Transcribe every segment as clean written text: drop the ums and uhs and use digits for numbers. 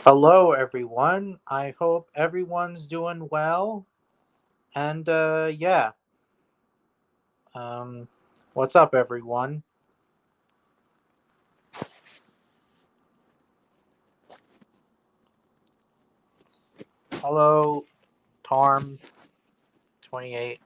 Hello, everyone. I hope everyone's doing well. And yeah, um, what's up, everyone? Hello, Torm 28.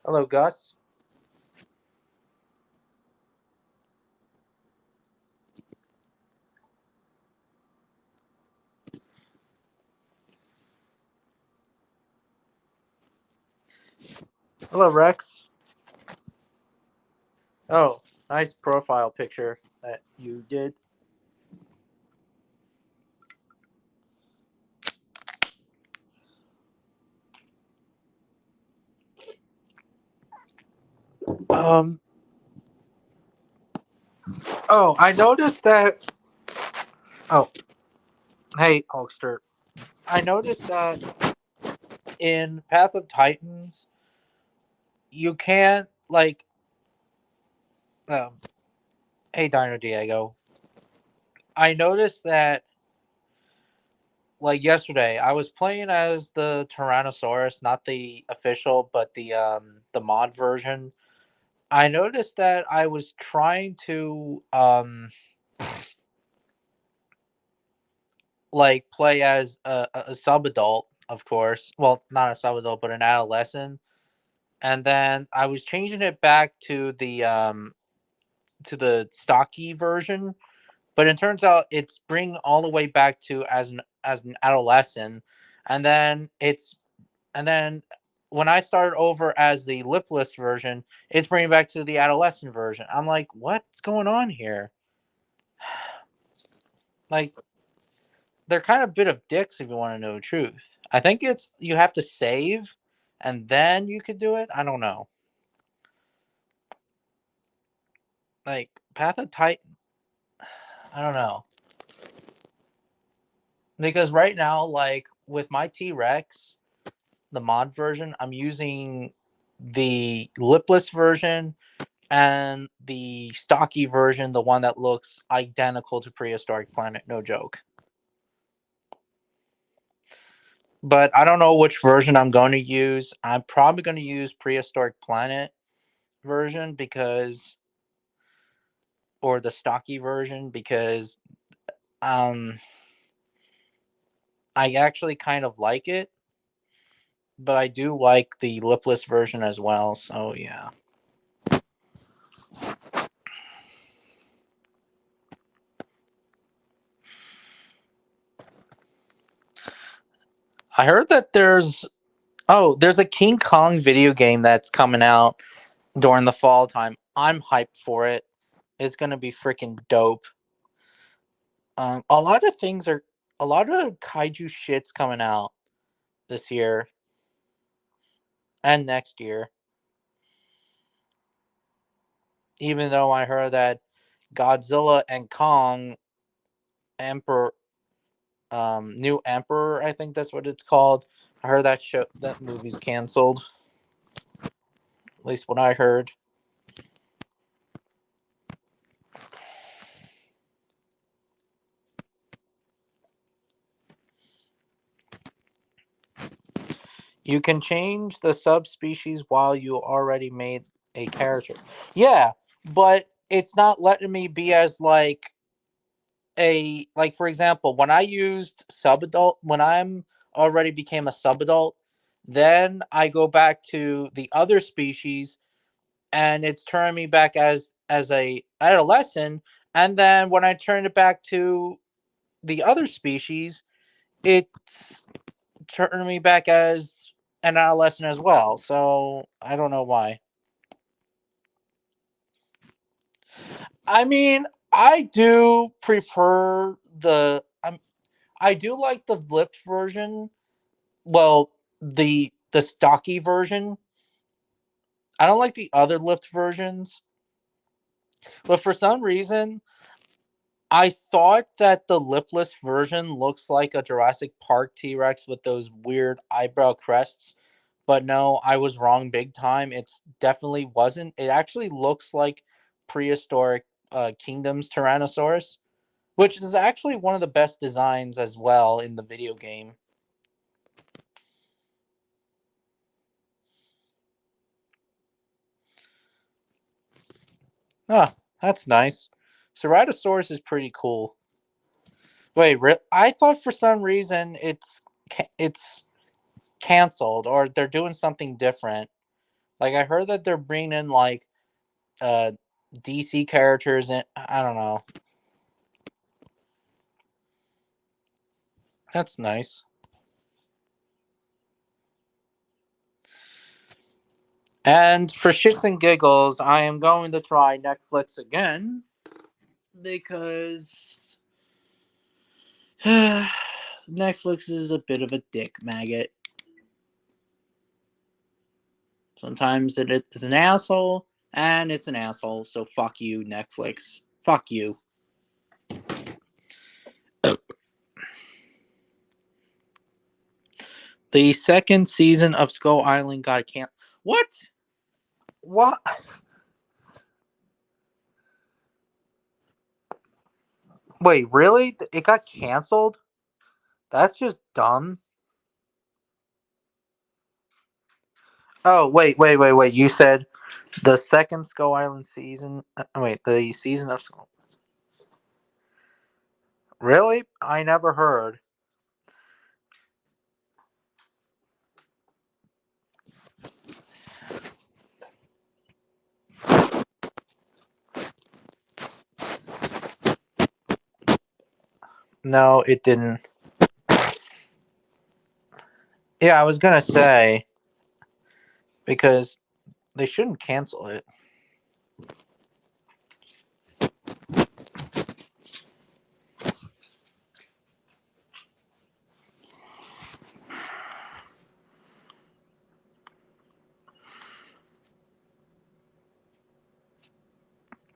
Hello, Gus. Hello, Rex. Oh, nice profile picture that you did. Um. Oh, I noticed that. Oh, hey, Hulkster. I noticed that in Path of Titans, you can't like. Um, hey, Dino Diego. I noticed that like yesterday I was playing as the Tyrannosaurus, not the official but the mod version. I noticed that I was trying to like play as a sub adult, of course, well, not a sub adult but an adolescent, and then I was changing it back to the stocky version, but it turns out it's bringing all the way back to as an adolescent, and then and then when I started over as the lipless version, it's bringing back to the adolescent version. I'm like, what's going on here? Like, they're kind of a bit of dicks if you want to know the truth. I think it's you have to save, and then you could do it. I don't know. Like Path of Titan, I don't know because right now, like with my T Rex, the mod version, I'm using the lipless version and the stocky version, the one that looks identical to Prehistoric Planet, no joke. But I don't know which version I'm going to use. I'm probably going to use Prehistoric Planet version because, or the stocky version because, um, I actually kind of like it, but I do like the lipless version as well. So yeah, I heard that there's a King Kong video game that's coming out during the fall time. I'm hyped for it. It's gonna be freaking dope. A lot of things are a lot of kaiju shits coming out this year and next year. Even though I heard that Godzilla and Kong Emperor, New Emperor, I think that's what it's called. I heard that movie's canceled. At least what I heard. You can change the subspecies while you already made a character. Yeah, but it's not letting me be as like for example, when I used subadult, when I'm already became a subadult, then I go back to the other species and it's turning me back as a adolescent, and then when I turn it back to the other species, it's turning me back as an adolescent as well. So I don't know why. I mean, I do prefer I do like the flipped version Well, the stocky version. I don't like the other lift versions, but for some reason, I thought that the lipless version looks like a Jurassic Park T Rex with those weird eyebrow crests. But no, I was wrong big time. It's definitely wasn't. It actually looks like prehistoric Kingdom's Tyrannosaurus, which is actually one of the best designs as well in the video game. Ah, that's nice. Ceratosaurus is pretty cool. Wait, I thought for some reason it's canceled or they're doing something different. Like I heard that they're bringing in like uh DC characters and I don't know. That's nice. And for shits and giggles, I am going to try Netflix again because Netflix is a bit of a dick maggot. Sometimes it's an asshole, and it's an asshole. So fuck you, Netflix. Fuck you. The second season of Skull Island got canceled. What? What? Wait, really? It got canceled? That's just dumb. Oh, wait. You said the second Skull Island season. Wait, the season of Skull. Really? I never heard. No, it didn't. Yeah, I was gonna say because they shouldn't cancel it.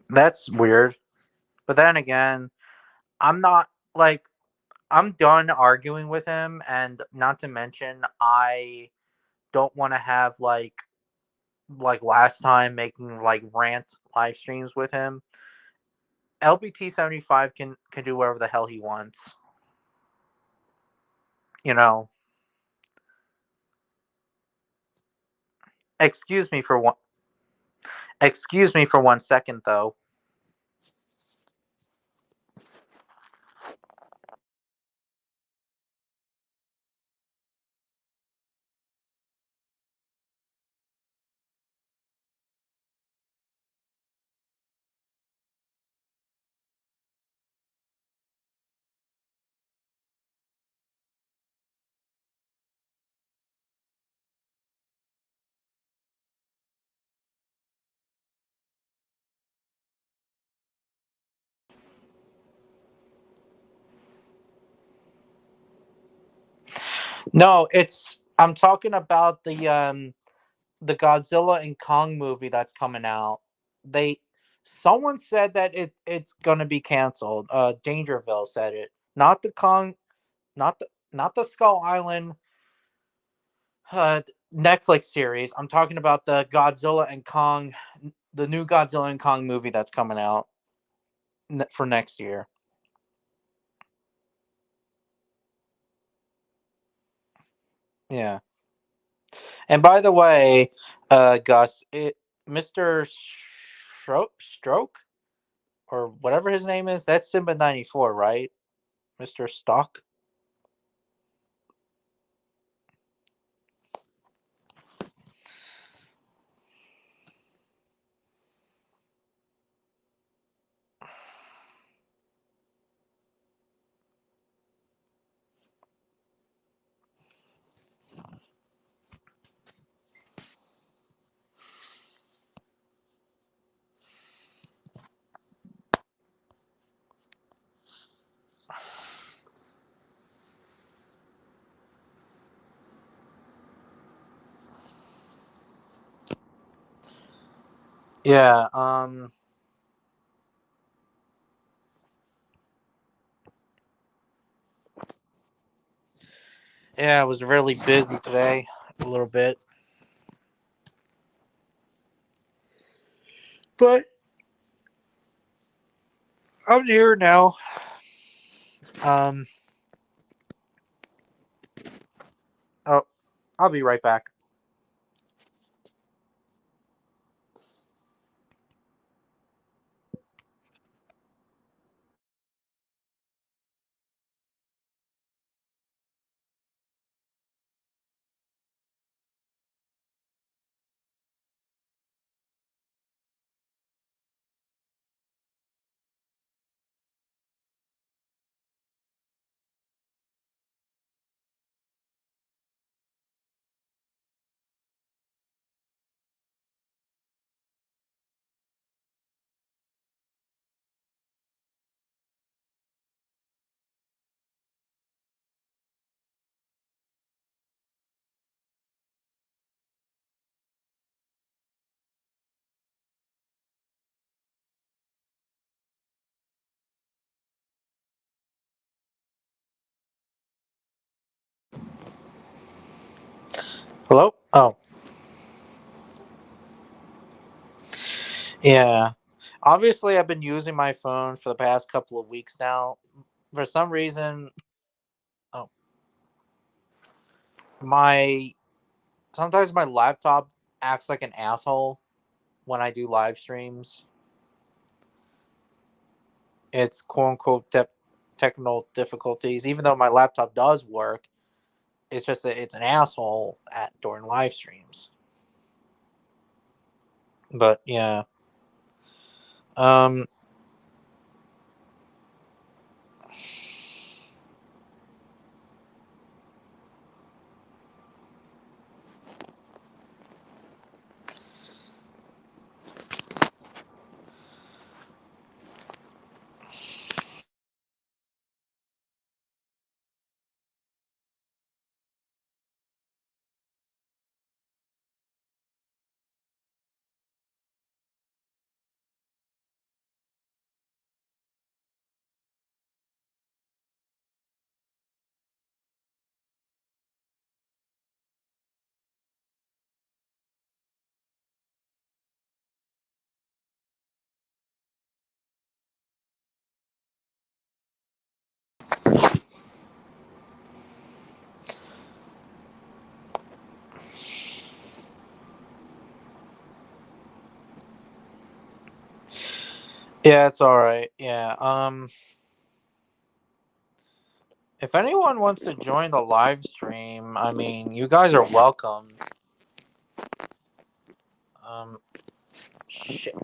That's weird. But then again, I'm not like I'm done arguing with him, and not to mention I don't want to have like last time making like rant live streams with him. LBT 75 can do whatever the hell he wants. You know. Excuse me for one. Excuse me for 1 second though. No, it's I'm talking about the Godzilla and Kong movie that's coming out. They Someone said that it's gonna be canceled. Dangerville said it. Not the Kong, not the Skull Island Netflix series. I'm talking about the Godzilla and Kong, the new Godzilla and Kong movie that's coming out for next year. Yeah. And by the way, Gus, Mr. Stroke or whatever his name is, that's Simba 94, right? Mr. Stock. Yeah. Yeah, I was really busy today, a little bit, but I'm here now. Um. Oh, I'll be right back. Hello. Oh, yeah. Obviously, I've been using my phone for the past couple of weeks now. For some reason, oh, my sometimes my laptop acts like an asshole when I do live streams. It's quote unquote technical difficulties, even though my laptop does work. It's just that it's an asshole at during live streams. But yeah, um, yeah, it's all right. Yeah. If anyone wants to join the live stream, I mean, you guys are welcome. Um, shit.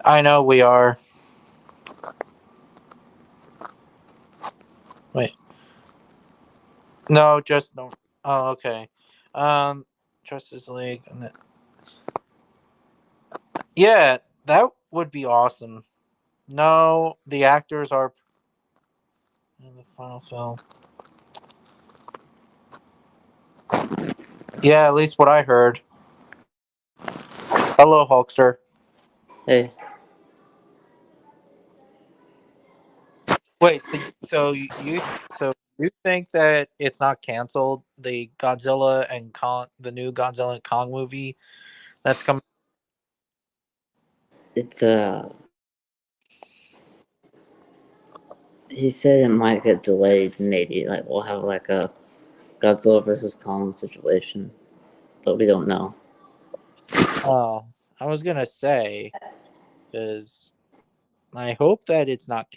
I know we are. Wait. No, just no. Oh, okay. Um, Justice League. Yeah, that would be awesome. No, the actors are in the final film. Yeah, at least what I heard. Hello, Hulkster. Hey, Wait, so you think that it's not canceled? The Godzilla and Kong, the new Godzilla and Kong movie that's coming. it's he said it might get delayed. Maybe like we'll have like a Godzilla versus Kong situation, but we don't know. Oh, I was gonna say because I hope that it's not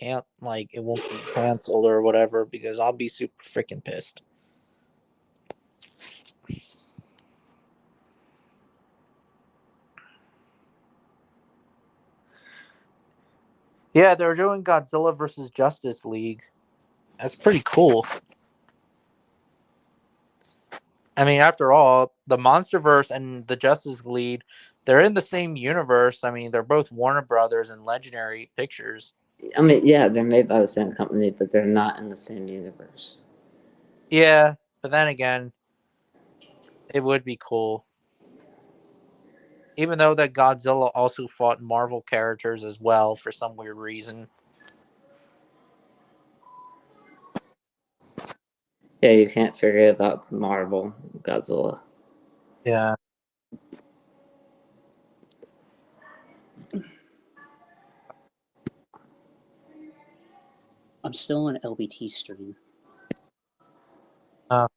like it won't be canceled or whatever because I'll be super freaking pissed. Yeah, they're doing Godzilla versus Justice League. That's pretty cool. I mean, after all, the MonsterVerse and the Justice League, they're in the same universe. I mean, they're both Warner Brothers and Legendary Pictures. I mean, yeah, they're made by the same company, but they're not in the same universe. Yeah, but then again, it would be cool. Even though that Godzilla also fought Marvel characters as well for some weird reason. Yeah, you can't forget about the Marvel Godzilla. Yeah. I'm still on LBT stream. Uh,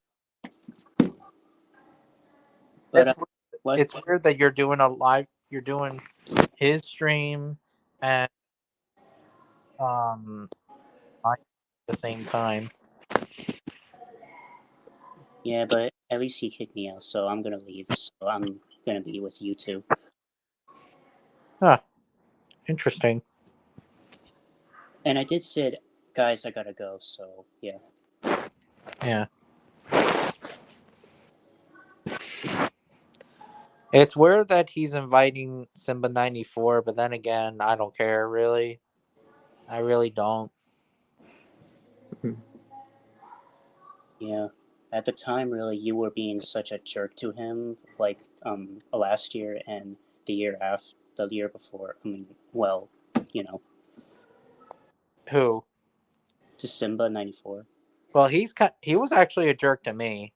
But it's weird that you're doing you're doing his stream and at the same time. Yeah, but at least he kicked me out, so I'm gonna leave. So I'm gonna be with you two. Huh. Interesting. And I did say, guys, I gotta go. So yeah. Yeah. It's weird that he's inviting Simba 94, but then again, I don't care really. I really don't. Yeah. At the time, really, you were being such a jerk to him, like last year and the year before. I mean, well, you know, Who? to Simba 94. Well, he was actually a jerk to me.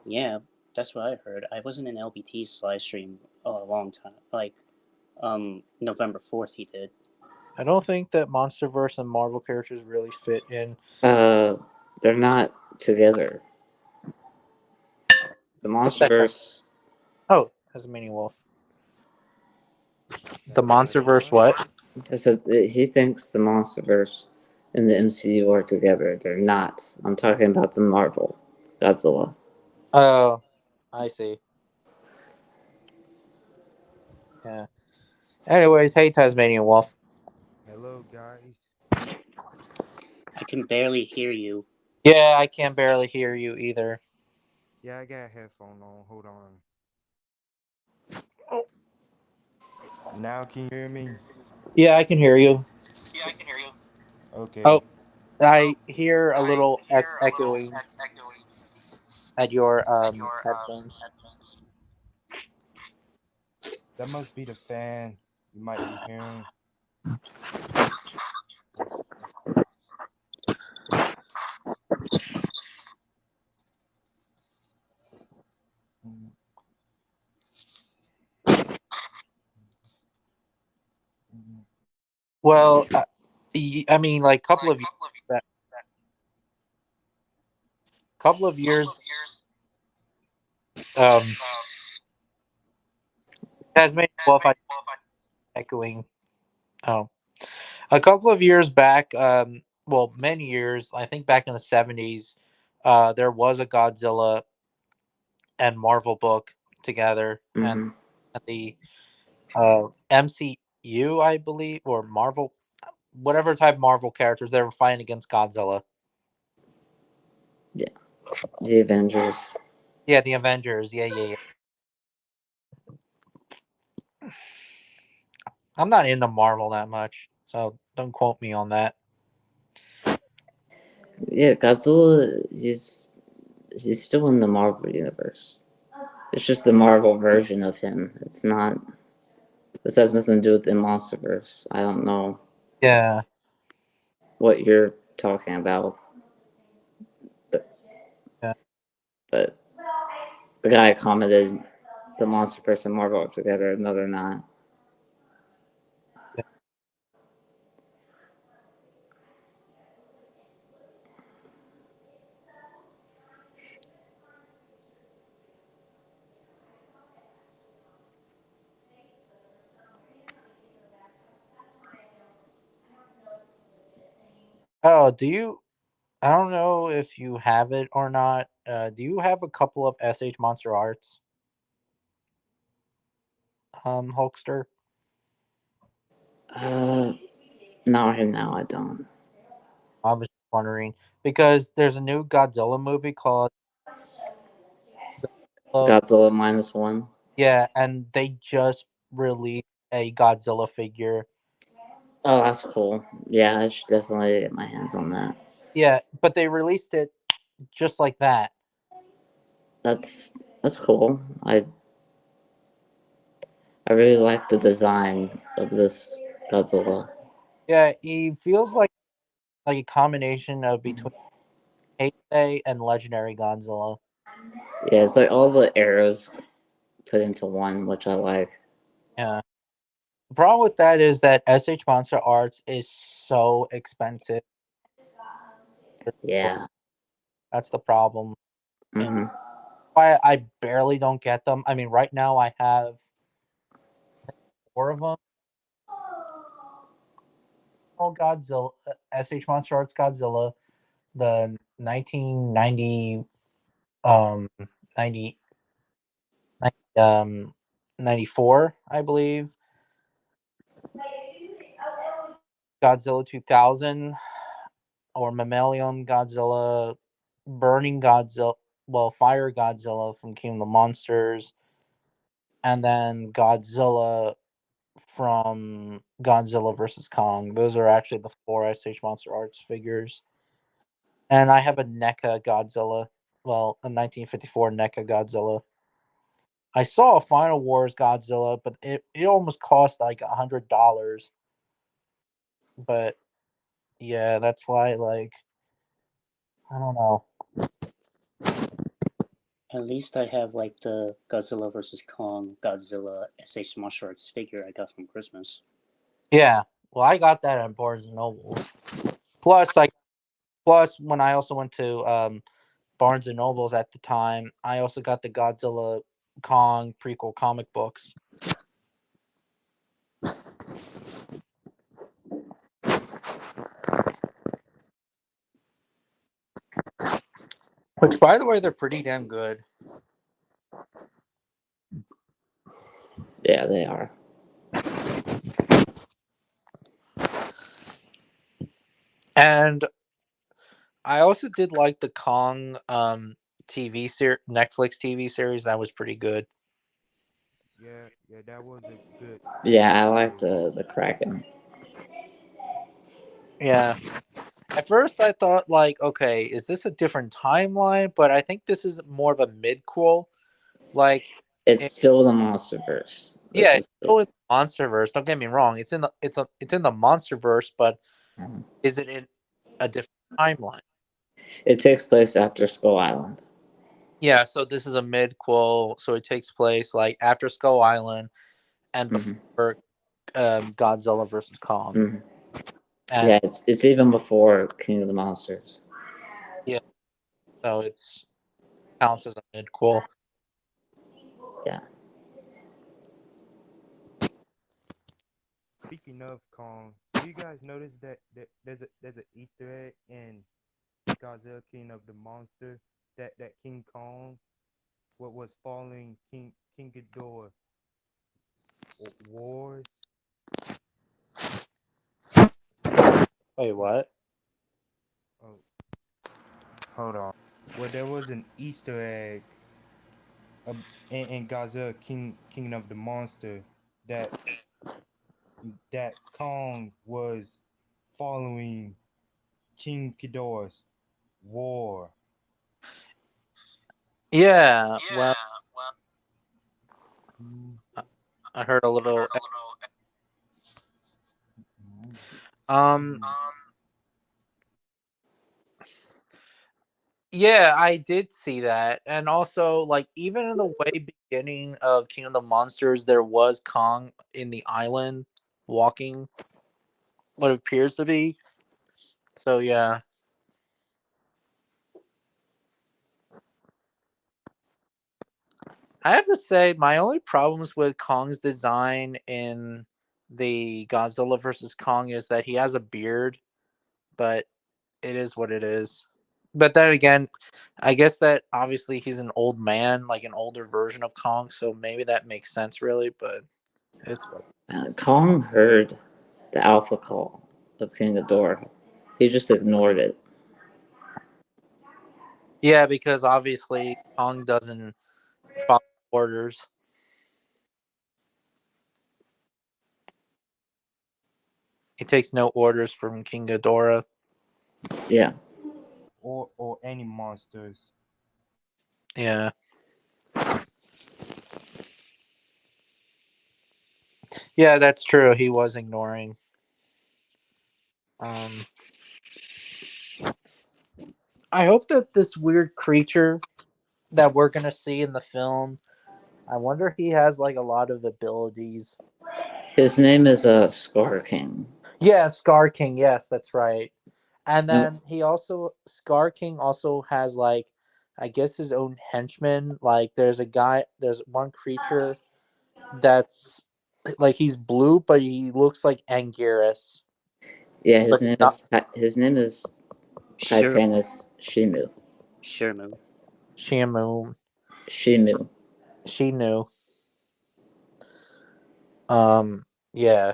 Yeah, that's what I heard. I wasn't in LBT's live stream a long time. Like, November 4th, he did. I don't think that MonsterVerse and Marvel characters really fit in. They're not together. The MonsterVerse. Oh, Tasmanian Wolf. The MonsterVerse, what? I said he thinks the MonsterVerse and the MCU are together. They're not. I'm talking about the Marvel Godzilla. Oh, I see. Yeah. Anyways, hey Tasmanian Wolf. Hello, guys. I can barely hear you. Yeah, I can barely hear you either. Yeah, I got a headphone on. Hold on. Oh. Now can you hear me? Yeah, I can hear you. Okay. Oh, I hear a little echoing at your headphones. That must be the fan you might be hearing. Well, I mean, like couple of years. Tasmanian Wolf, I echoing. Oh, a couple of years back. Well, many years. I think back in the 70s, there was a Godzilla and Marvel book together, Mm-hmm. and the MCU, I believe, or Marvel, whatever type of Marvel characters they were fighting against Godzilla. Yeah, the Avengers. Yeah, the Avengers. Yeah. I'm not into Marvel that much, so don't quote me on that. Yeah, Godzilla. He's still in the Marvel universe. It's just the Marvel version of him. It's not. This has nothing to do with the MonsterVerse. I don't know Yeah. what you're talking about. Yeah. But the guy commented the MonsterVerse and Marvel are together. No, they're not. Oh, do you? I don't know if you have it or not. Do you have a couple of SH Monster Arts, Hulkster? Uh, Not right now, I don't. I was just wondering because there's a new Godzilla movie called Godzilla -1. yeah, and they just released a Godzilla figure. Oh, that's cool. Yeah, I should definitely get my hands on that. Yeah, but they released it just like that. That's cool. I really like the design of this Godzilla. Yeah, he feels like a combination of between Heisei and Legendary Godzilla. Yeah, it's like all the arrows put into one, which I like. Yeah. The problem with that is that SH Monster Arts is so expensive. Yeah. That's the problem. hmm Why I barely don't get them. I mean, right now I have 4 of them. Oh, Godzilla, SH Monster Arts Godzilla, the 1990, 90, 94, I believe. Godzilla 2000, or Mammalian Godzilla, Burning Godzilla, well, Fire Godzilla from King of the Monsters, and then Godzilla from Godzilla vs. Kong. Those are actually the 4 SH Monster Arts figures. And I have a NECA Godzilla, well, a 1954 NECA Godzilla. I saw a Final Wars Godzilla, but it almost cost like $100. But yeah, that's why, like, I don't know. At least I have like the Godzilla vs. Kong Godzilla SH Martial Arts figure I got from Christmas. Yeah, well, I got that at Barnes and Noble. Plus, when I also went to Barnes and Nobles at the time, I also got the Godzilla Kong prequel comic books. Which, by the way, they're pretty damn good. Yeah, they are. And I also did like the Kong TV series, Netflix TV series. That was pretty good. Yeah, that was a good Yeah, I like series. the Kraken. Yeah. At first, I thought like, okay, is this a different timeline? But I think this is more of a midquel. Like, It's it, still the MonsterVerse. yeah, This it's is still in the MonsterVerse. Don't get me wrong. It's in the MonsterVerse, but Mhm. is it in a different timeline? It takes place after Skull Island. Yeah. So this is a midquel. So it takes place like after Skull Island and hmm before Godzilla versus Kong. hmm And Yeah, it's even before King of the Monsters. yeah, so it's counts as a midquel. Yeah. Speaking of Kong, do you guys notice that there's an Easter egg in Godzilla King of the Monster that King Kong what was following King Ghidorah wars? Wait, what? Oh, hold on. Well, there was an Easter egg in Godzilla King of the Monster that Kong was following King Ghidorah's war. Yeah, well, I heard a little. Um, yeah, I did see that, and also like even in the way beginning of King of the Monsters, there was Kong in the island walking what appears to be. So yeah, I have to say my only problems with Kong's design in the Godzilla versus Kong is that he has a beard, but it is what it is. But then again, I guess that obviously he's an old man, like an older version of Kong, so maybe that makes sense, really. But it's what. Kong heard the alpha call of King Ghidorah. He just ignored it. Yeah, because obviously Kong doesn't follow orders. He takes no orders from King Ghidorah. Yeah. or any monsters. Yeah. Yeah, that's true. He was ignoring. Um, I hope that this weird creature that we're gonna see in the film, I wonder he has like a lot of abilities. His name is Scar King. Yeah, Scar King. Yes, that's right. And No, then Scar King also has like, I guess his own henchman. Like, there's one creature that's like he's blue, but he looks like Anguirus, yeah, but he's not. his name is Sure, Titanus Shimu. Shermu. Shamu. Shimu. She knew. Yeah.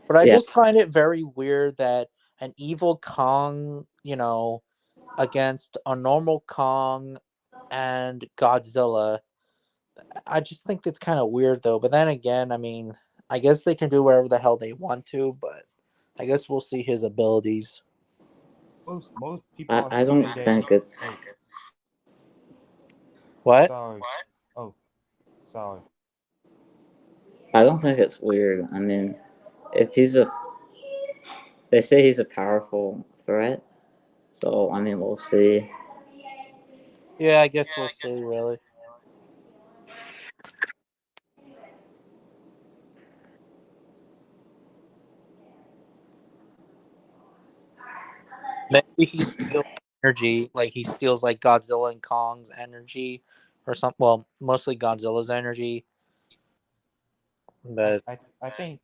But I Yeah, just find it very weird that an evil Kong, against a normal Kong and Godzilla. I just think it's kind of weird though. But then again, I mean, I guess they can do whatever the hell they want to, but I guess we'll see his abilities. Most people I also don't say that. think it's. Oh, What? sorry. Oh, sorry. I don't think it's weird. I mean, if he's a, they say he's a powerful threat. So I mean, we'll see. Yeah, I guess we'll see, really. Maybe he steals energy, like he steals like Godzilla and Kong's energy or something. Well, mostly Godzilla's energy, I but I I think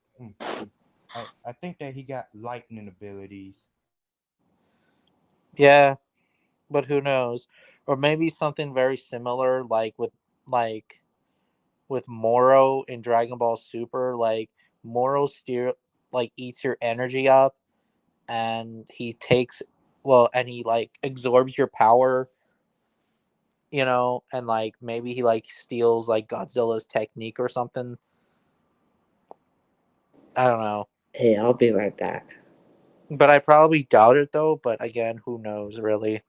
I think that he got lightning abilities. yeah, but who knows? Or maybe something very similar, like with Moro in Dragon Ball Super. Like Moro steer like eats your energy up, and he takes and he like absorbs your power, and like maybe he like steals like Godzilla's technique or something. I don't know. Hey, I'll be right back. But I probably doubt it though, but again, who knows really.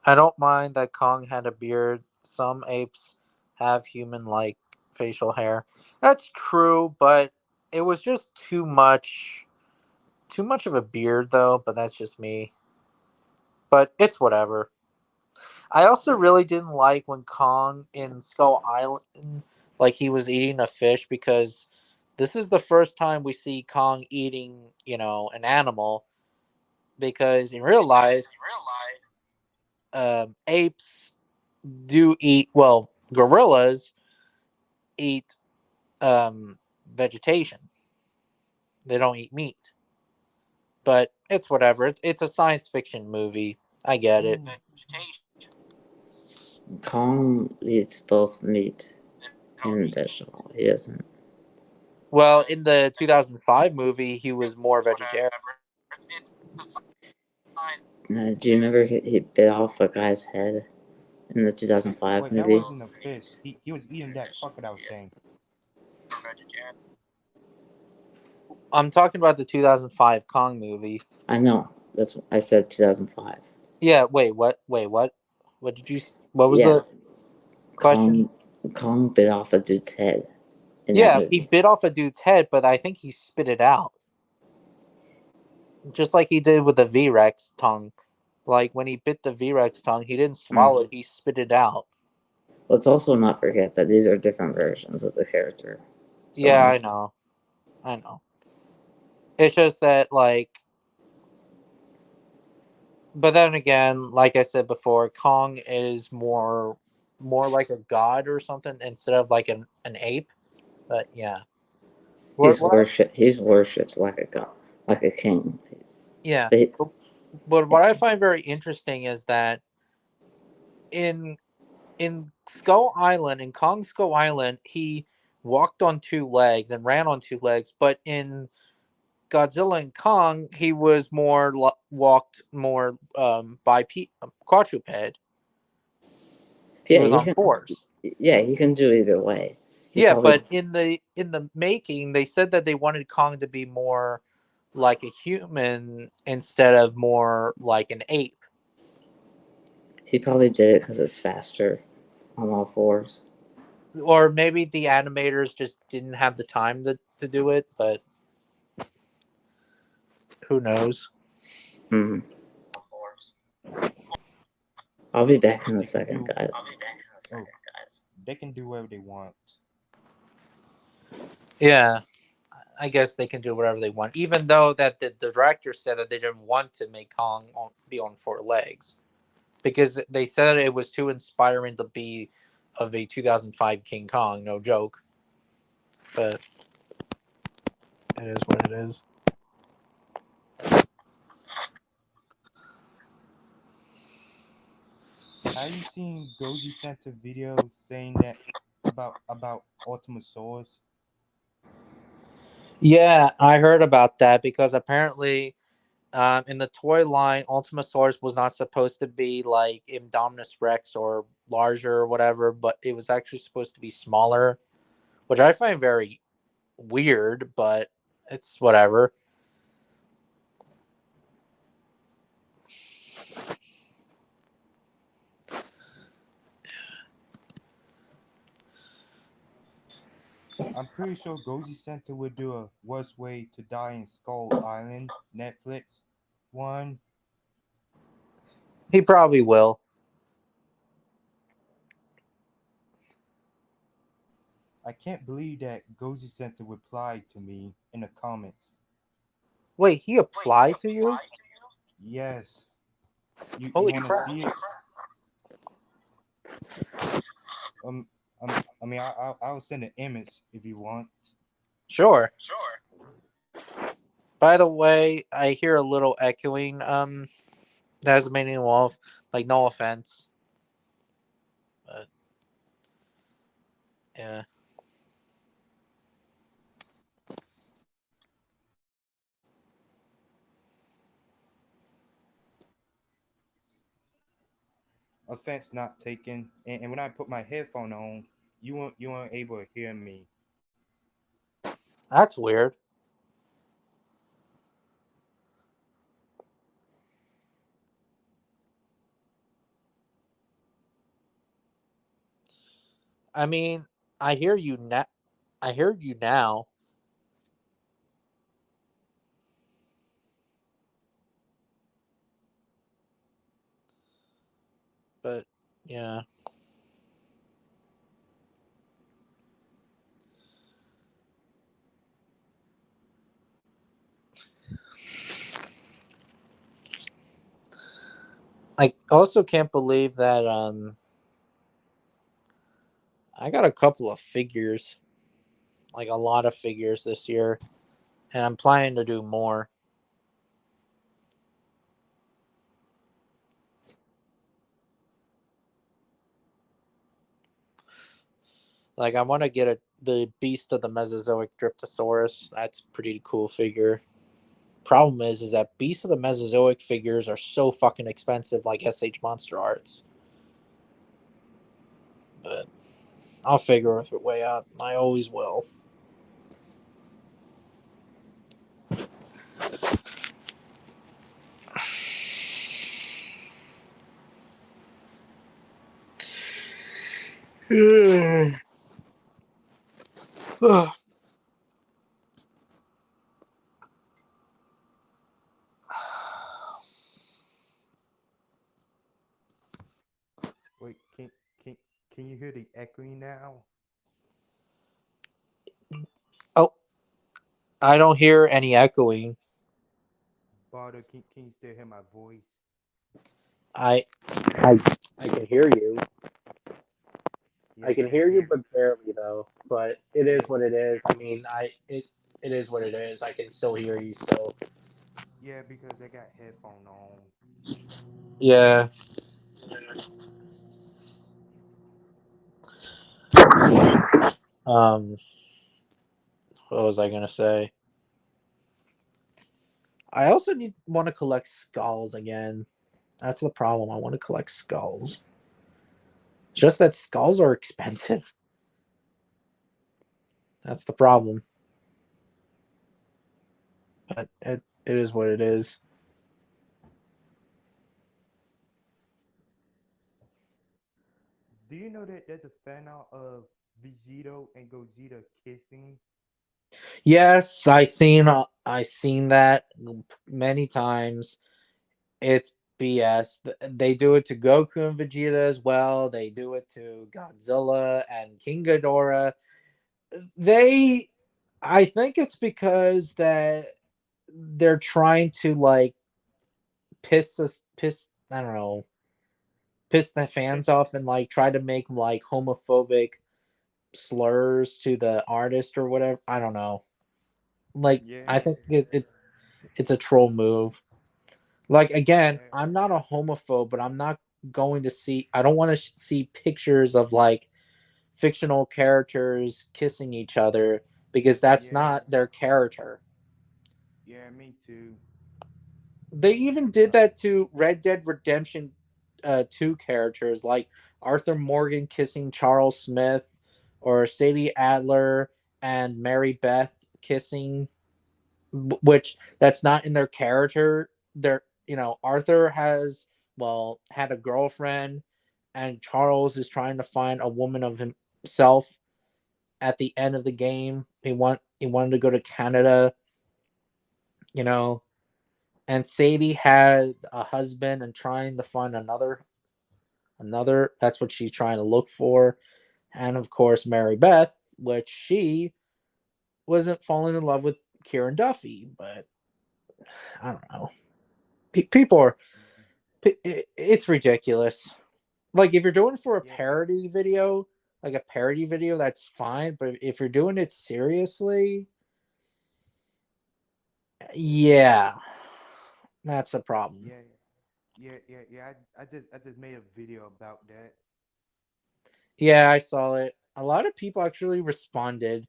I don't mind that Kong had a beard. Some apes have human like facial hair. That's true, but it was just too much of a beard though, but that's just me. But it's whatever. I also really didn't like when Kong in Skull Island, like he was eating a fish, because this is the first time we see Kong eating, an animal. Because in real life, apes do eat. Well, gorillas eat vegetation. They don't eat meat. But it's whatever. It's a science fiction movie. I get it. Mm, Kong eats both meat and vegetable. He doesn't. Well, in the 2005 movie, he was more vegetarian. Do you remember he bit off a guy's head in the 2005 wait, that movie? wasn't a fish. He was eating that crocodile thing. I'm talking about the 2005 Kong movie. I know. That's I said 2005. Yeah. Wait. What? Wait. What? What did you? What was Yeah, the question? Kong bit off a dude's head in that Yeah, he movie. bit off a dude's head, but I think he spit it out, just like he did with the V Rex tongue. Like when he bit the V Rex tongue, he didn't swallow it; he spit it out. Let's also not forget that these are different versions of the character. So Yeah, I know. I know. It's just that, like, but then again, like I said before, Kong is more like a god or something instead of like an ape. But yeah, what? he's worshipped like a god, like a king. Yeah. But But what I find very interesting is that in Skull Island, in Kong Skull Island, he walked on two legs and ran on two legs, but in Godzilla and Kong, he was more walked more quadruped. He Yeah, was you on can. fours. Yeah, he can do either way. He Yeah, probably but in the making, they said that they wanted Kong to be more like a human instead of more like an ape. he probably did it because it's faster on all fours. Or maybe the animators just didn't have the time to do it, but who knows? Hmm. I'll be back in a They can second, do. guys. Oh, they can do whatever they want. Yeah, I guess they can do whatever they want, even though that the director said that they didn't want to make Kong be on four legs because they said it was too inspiring to be of a 2005 King Kong. No joke, but it is what it is. Have you seen Goji sent a video saying that about Ultimasaurus? Yeah, I heard about that because apparently, in the toy line, Ultimasaurus was not supposed to be like Indominus Rex or larger or whatever, but it was actually supposed to be smaller, which I find very weird, but it's whatever. I'm pretty sure Goji Center would do a Worst Way to Die in Skull Island Netflix one. He probably will. I can't believe that Goji Center replied to me in the comments. Wait, he applied to you? Yes. You Holy want to crap. see it? Um, I'll send an image if you want. Sure. By the way, I hear a little echoing. That's meaning Wolf. Like, no offense, but yeah. Offense not taken. And when I put my headphone on, you weren't able to hear me. That's weird. I mean, I hear you now. I hear you now. But yeah. I also can't believe that I got a couple of figures, like a lot of figures this year, and I'm planning to do more. Like I want to get the Beast of the Mesozoic Dryptosaurus. That's a pretty cool figure. Problem is that Beast of the Mesozoic figures are so fucking expensive, like SH Monster Arts. But I'll figure a way out. I always will. Wait, can can you hear the echoing now? Oh, I don't hear any echoing. Bardo, can you still hear my voice? I I I can hear you. Yeah, I can hear you, but barely though. But it is what it is. I mean, it is what it is. I can still hear you still. Yeah, because they got headphone on. Yeah. Um, what was I gonna say? I also want to collect skulls again. That's the problem. I want to collect skulls. Just that skulls are expensive. That's the problem. But it is what it is. Do you know that there's a fan out of Vegito and Gogeta kissing? Yes, I seen that many times. It's BS. They do it to Goku and Vegeta as well. They do it to Godzilla and King Ghidorah. They, I think it's because that they're trying to like piss. I don't know, piss the fans off and like try to make like homophobic slurs to the artist or whatever. I don't know. Like I Yeah, think it's a troll move. Like again, yeah, I'm not a homophobe, but I'm not going to see. I don't want to see pictures of like fictional characters kissing each other because that's yeah, not their character. yeah. Me too. They even did that to Red Dead Redemption 2 characters like Arthur Morgan kissing Charles Smith or Sadie Adler and Mary Beth kissing, which that's not in their character. They're, Arthur has, well, had a girlfriend, and Charles is trying to find a woman of himself at the end of the game. He wanted to go to Canada, you know, and Sadie had a husband and trying to find another. That's what she's trying to look for, and of course Mary Beth, which she wasn't falling in love with Kieran Duffy, but I don't know. People are, it's ridiculous. Like if you're doing it for a Yeah, parody video, like a parody video, that's fine. But if you're doing it seriously, yeah, that's a problem. yeah, yeah. I just made a video about that. Yeah, I saw it. A lot of people actually responded.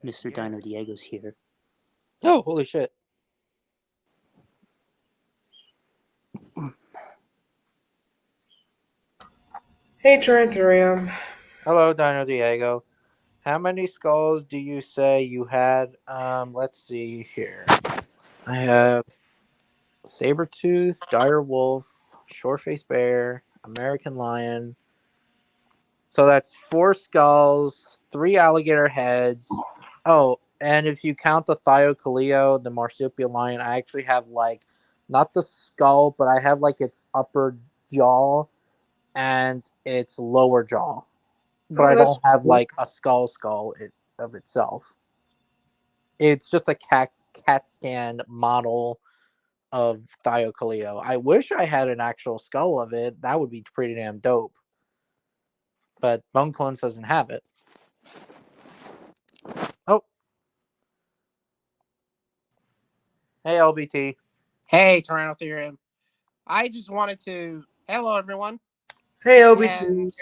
Mr. Yeah, Dino Diego's here. Oh, holy shit. Hey, Tranthurium. Hello, Dino Diego. How many skulls do you say you had? Let's see here. I have Sabretooth, Dire Wolf, Short-Faced Bear, American Lion. So that's 4 skulls, 3 alligator heads. Oh, and if you count the Thiocoleo, the marsupial lion, I actually have like not the skull, but I have like its upper jaw and its lower jaw. But Oh, I that's don't have cool. like a skull of itself. It's just a cat scan model of Thiocoleo. I wish I had an actual skull of it. That would be pretty damn dope. But Bone Clones doesn't have it. Oh, hey LBT. Hey, Tyrannotherium. I just wanted to. Hello, everyone. Hey, OBT. And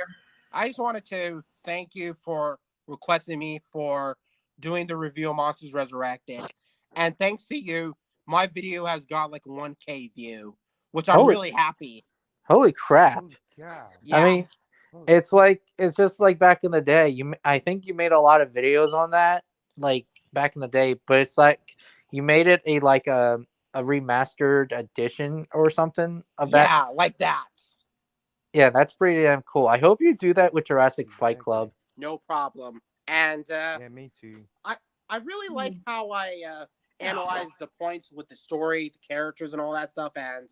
I just wanted to thank you for requesting me for doing the review of Monsters Resurrected. And thanks to you, my video has got like 1K view, which I'm Holy really happy. holy crap. Holy cow! Yeah. I mean, it's just like back in the day. I think you made a lot of videos on that, like back in the day. But it's like you made it a remastered edition or something of that. Yeah, like that. Yeah, that's pretty damn cool. I hope you do that with Jurassic Fight Exactly. Club. No problem. And Yeah, me too. I really like how I analyze the points with the story, the characters, and all that stuff. And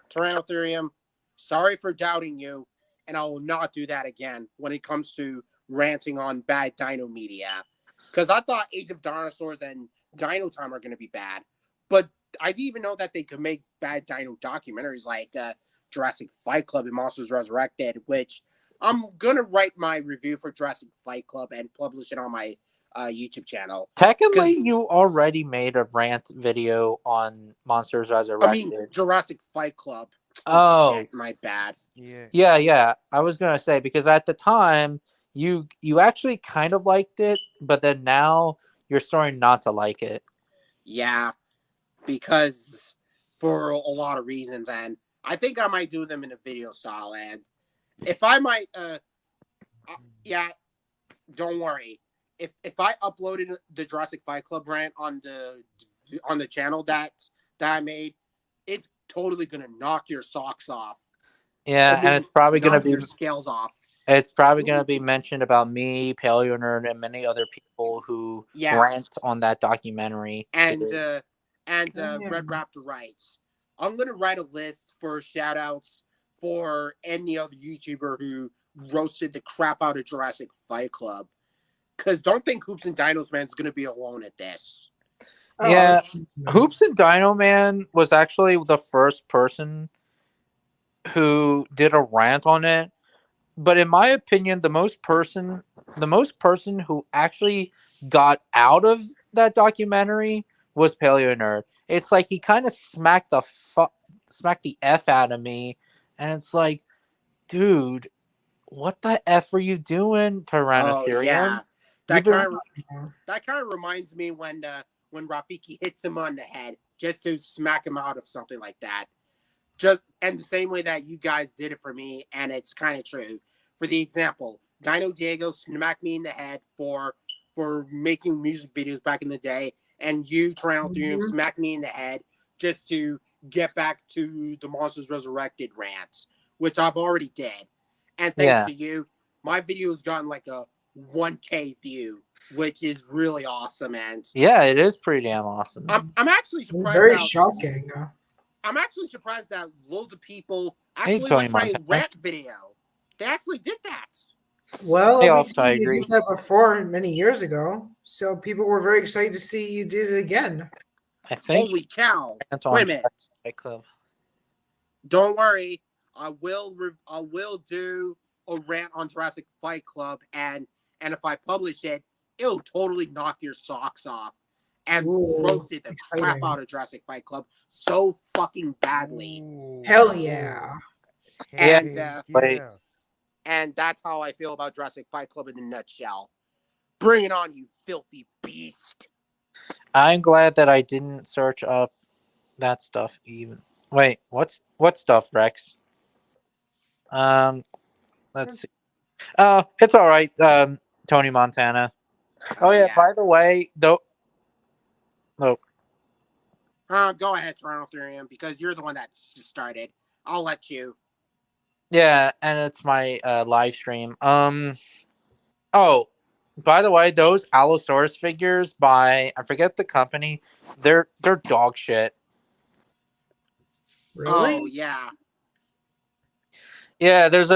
Tyrannotherium, sorry for doubting you, and I will not do that again when it comes to ranting on bad dino media. Because I thought Age of Dinosaurs and Dino Time are going to be bad, but I didn't even know that they could make bad dino documentaries like Jurassic Fight Club and Monsters Resurrected, which I'm going to write my review for Jurassic Fight Club and publish it on my YouTube channel. Technically, 'Cause- you already made a rant video on Monsters Resurrected. Jurassic Fight Club. Oh. Shit, my bad. Yeah. Yeah. I was gonna say because at the time you actually kind of liked it, but then now you're starting not to like it. Yeah, because for a lot of reasons, and I think I might do them in a video style. And if I might, yeah, don't worry. If I uploaded the Jurassic Fight Club rant on the channel that I made, it's totally gonna knock your socks off. Yeah, I mean, and it's probably gonna knock be your scales off. it's probably gonna be mentioned about me, Paleo Nerd, and many other people who rant on that documentary. And too. Red Raptor writes, I'm gonna write a list for shout outs for any other YouTuber who roasted the crap out of Jurassic Fight Club. Cause don't think Hoops and Dinos Man's gonna be alone at this. Yeah, Hoops and Dino Man was actually the first person who did a rant on it. But in my opinion, the most person who actually got out of that documentary was Paleo Nerd. It's like he kind of smacked the F out of me, and it's like, dude, what the F are you doing, Tyrannosaurian? Oh yeah, that kind of reminds me when Rafiki hits him on the head just to smack him out of something like that. Just and the same way that you guys did it for me, and it's kind of true. For the example, Dino Diego smacked me in the head for making music videos back in the day, and you, Tyrannosaurian, smacked me in the head just to get back to the Monsters Resurrected rants, which I've already did. And thanks to you, my video's gotten like a 1K view, which is really awesome. And yeah, it is pretty damn awesome. I'm actually surprised. Very shocking. I'm actually surprised that loads of people Hey, actually Tony like my Montana. rant video. They actually did that. Well, Hey, we also, I agree. did that before many years ago, so people were very excited to see you did it again. I think. Holy cow! Wait a minute. Club. Don't worry, I will do a rant on Jurassic Fight Club, and if I publish it, it'll totally knock your socks off. And roasted the crap out of Jurassic Fight Club so fucking badly. Hell yeah! And that's how I feel about Jurassic Fight Club in a nutshell. Bring it on, you filthy beast! I'm glad that I didn't search up that stuff even. Wait, what stuff, Rex? Let's see. Oh, it's all right. Tony Montana. Oh yeah. By the way, though. Look. Go ahead, Tyrannosaurian, because you're the one that started. I'll let you. Yeah, and it's my live stream. Oh, by the way, those Allosaurus figures by I forget the company. They're dog shit. Really? Oh yeah. Yeah, there's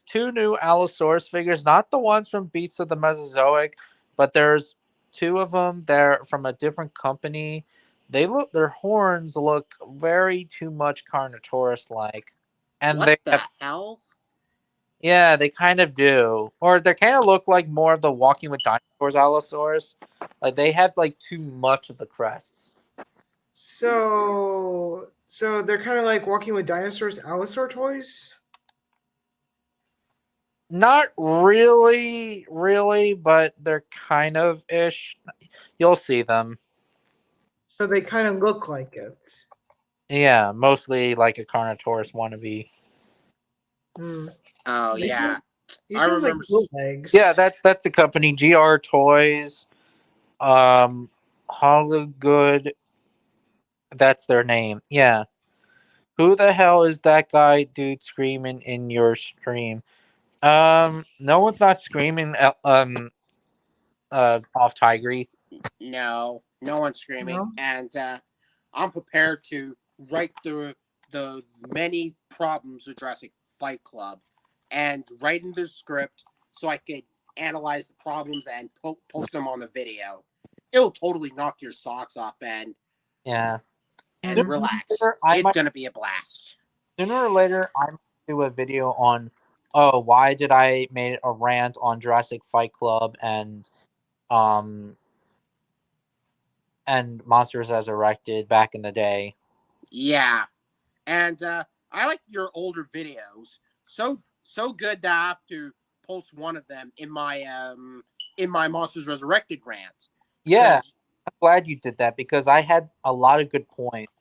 two new Allosaurus figures, not the ones from Beasts of the Mesozoic, but there's two of them. They're from a different company. Their horns look very too much Carnotaurus like, and what the hell? Yeah, they kind of do, or they kind of look like more of the Walking with Dinosaurs Allosaurus. Like they have like too much of the crests. So they're kind of like Walking with Dinosaurs Allosaur toys? Not really, but they're kind of ish. You'll see them. So they kind of look like it. Yeah, mostly like a Carnotaurus wannabe. Oh yeah. I remember like bootlegs. Yeah, that's the company, GR Toys. Hollywood. That's their name. Yeah. Who the hell is that guy dude screaming in your stream? No one's not screaming off Tigry. No one's screaming. No. And I'm prepared to write the many problems of Jurassic Fight Club and write in the script so I could analyze the problems and post them on the video. It'll totally knock your socks off and relax. It's gonna be a blast. Sooner or later, I might do a video on why did I made a rant on Jurassic Fight Club and um, and Monsters Resurrected back in the day. Yeah, and I like your older videos. So good that I have to post one of them in my Monsters Resurrected rant. Yeah, Because I'm glad you did that because I had a lot of good points.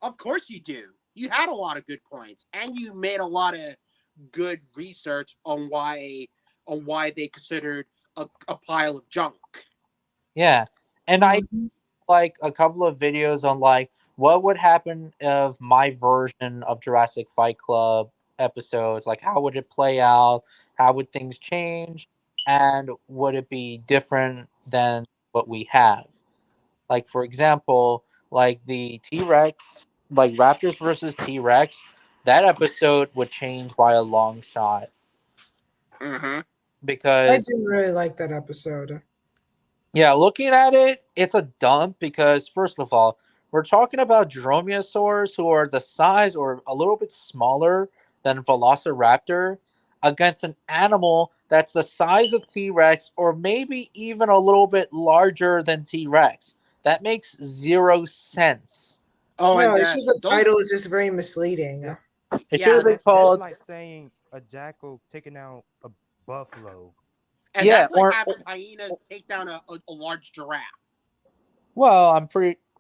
of course you do. You had a lot of good points, and you made a lot of good research on why they considered a pile of junk. Yeah, and I Mhm. like a couple of videos on like what would happen if my version of Jurassic Fight Club episodes, like how would it play out, how would things change, and would it be different than what we have? Like for example, like the T-Rex, like Raptors versus T-Rex, that episode would change by a long shot Mm-hmm. I because didn't really like that episode. yeah, looking at it, it's a dump because first of all, we're talking about dromaeosaurs who are the size or a little bit smaller than Velociraptor against an animal that's the size of T-Rex or maybe even a little bit larger than T-Rex. That makes zero sense. Oh, No, and it's just the those title is just very misleading. That It should yeah, have been that's called like saying a jackal taking out a buffalo. and yeah, that's like having hyenas take down a large giraffe. well,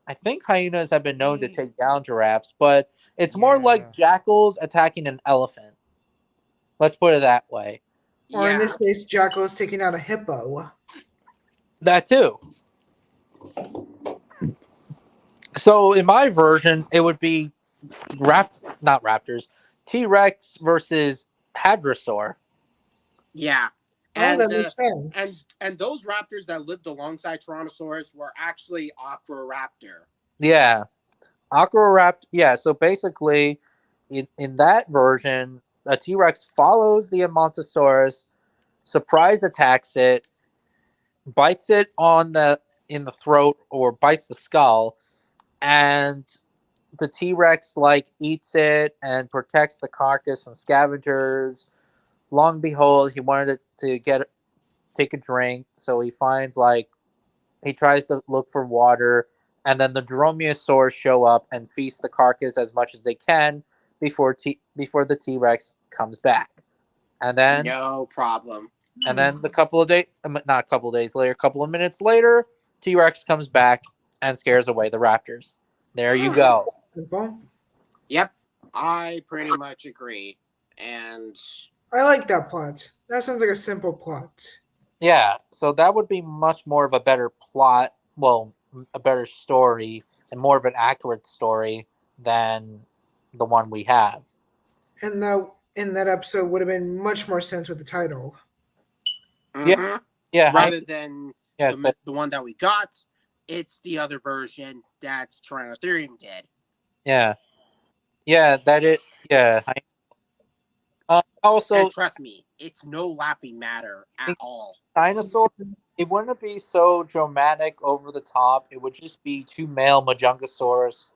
I think hyenas have been known to See, take down giraffes, but it's more yeah, like jackals attacking an elephant. Let's put it that way. Or in Yeah, this case, Jacko is taking out a hippo. That too. So in my version, it would be not raptors, T Rex versus Hadrosaur. yeah, Oh, that and makes and sense. and those raptors that lived alongside Tyrannosaurus were actually Aquaraptor. Yeah, Aquarapt. Yeah, so basically, in that version, a T Rex follows the Amontosaurus, surprise attacks it, bites it on the in the throat or bites the skull, and the T Rex like eats it and protects the carcass from scavengers. Long behold, he wanted it to take a drink, so he finds like he tries to look for water, and then the dromaeosaurs show up and feast the carcass as much as they can before the T Rex comes back, and then No problem. the couple of days, not a couple of days later, a couple of minutes later, T Rex comes back and scares away the raptors. There you go. Simple. Yep, I pretty much agree. And I like that plot. That sounds like a simple plot. Yeah, so that would be much more of a better plot, well, a better story, and more of an accurate story than the one we have. And that in that episode would have been much more sense with the title. Yeah, mhm, yeah, rather than yes, the one that we got, it's the other version that Tyrannotherium did. yeah, yeah, that it, yeah. Also, And trust me, it's no laughing matter at all. dinosaur, it wouldn't be so dramatic over the top. It would just be two male Majungasaurus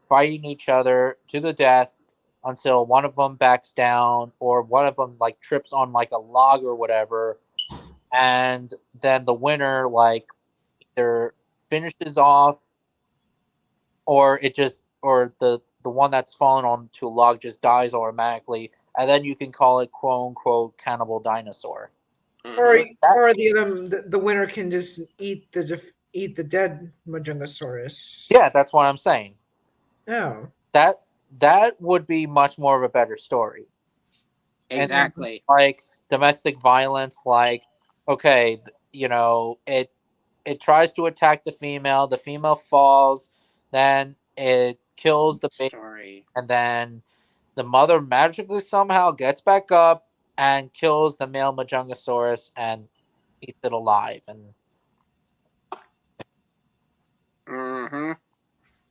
fighting each other to the death until one of them backs down or one of them like trips on like a log or whatever, and then the winner like either finishes off or it just or the one that's fallen onto a log just dies automatically, and then you can call it quote unquote cannibal dinosaur. Or Mhm. or the winner can just eat the dead Majungasaurus. Yeah, that's what I'm saying. Oh. That that would be much more of a better story. And Exactly. like domestic violence, like okay, it tries to attack the female falls, then it kills the baby, Story. and then the mother magically somehow gets back up and kills the male Majungasaurus and eats it alive. And Mm-hmm.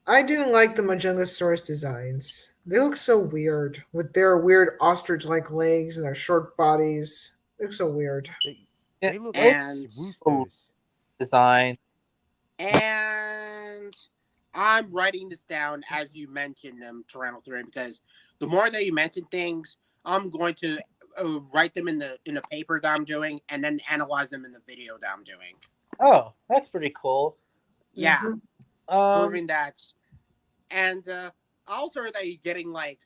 I didn't like the Majungasaurus designs. They look so weird with their weird ostrich-like legs and their short bodies. They look so weird. they yeah, they look like And roosters. design. and I'm writing this down as you mentioned them, Tyrannotherium, because the more that you mention things, I'm going to write them in the paper that I'm doing, and then analyze them in the video that I'm doing. Oh, that's pretty cool. Yeah, Mhm. proving that. And I also heard that you're getting like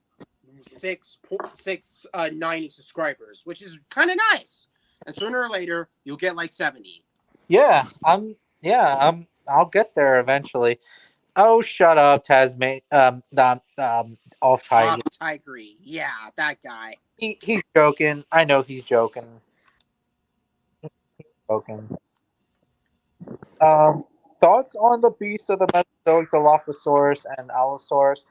90 subscribers, which is kind of nice. And sooner or later, you'll get like 70. Yeah, I'll get there eventually. Oh, shut up, Tasman. Off Tiger. Off Tigray. Yeah, that guy. He's joking. I know he's joking. Joking. Thoughts on the beasts of the Mesozoic, Dilophosaurus and Allosaurus?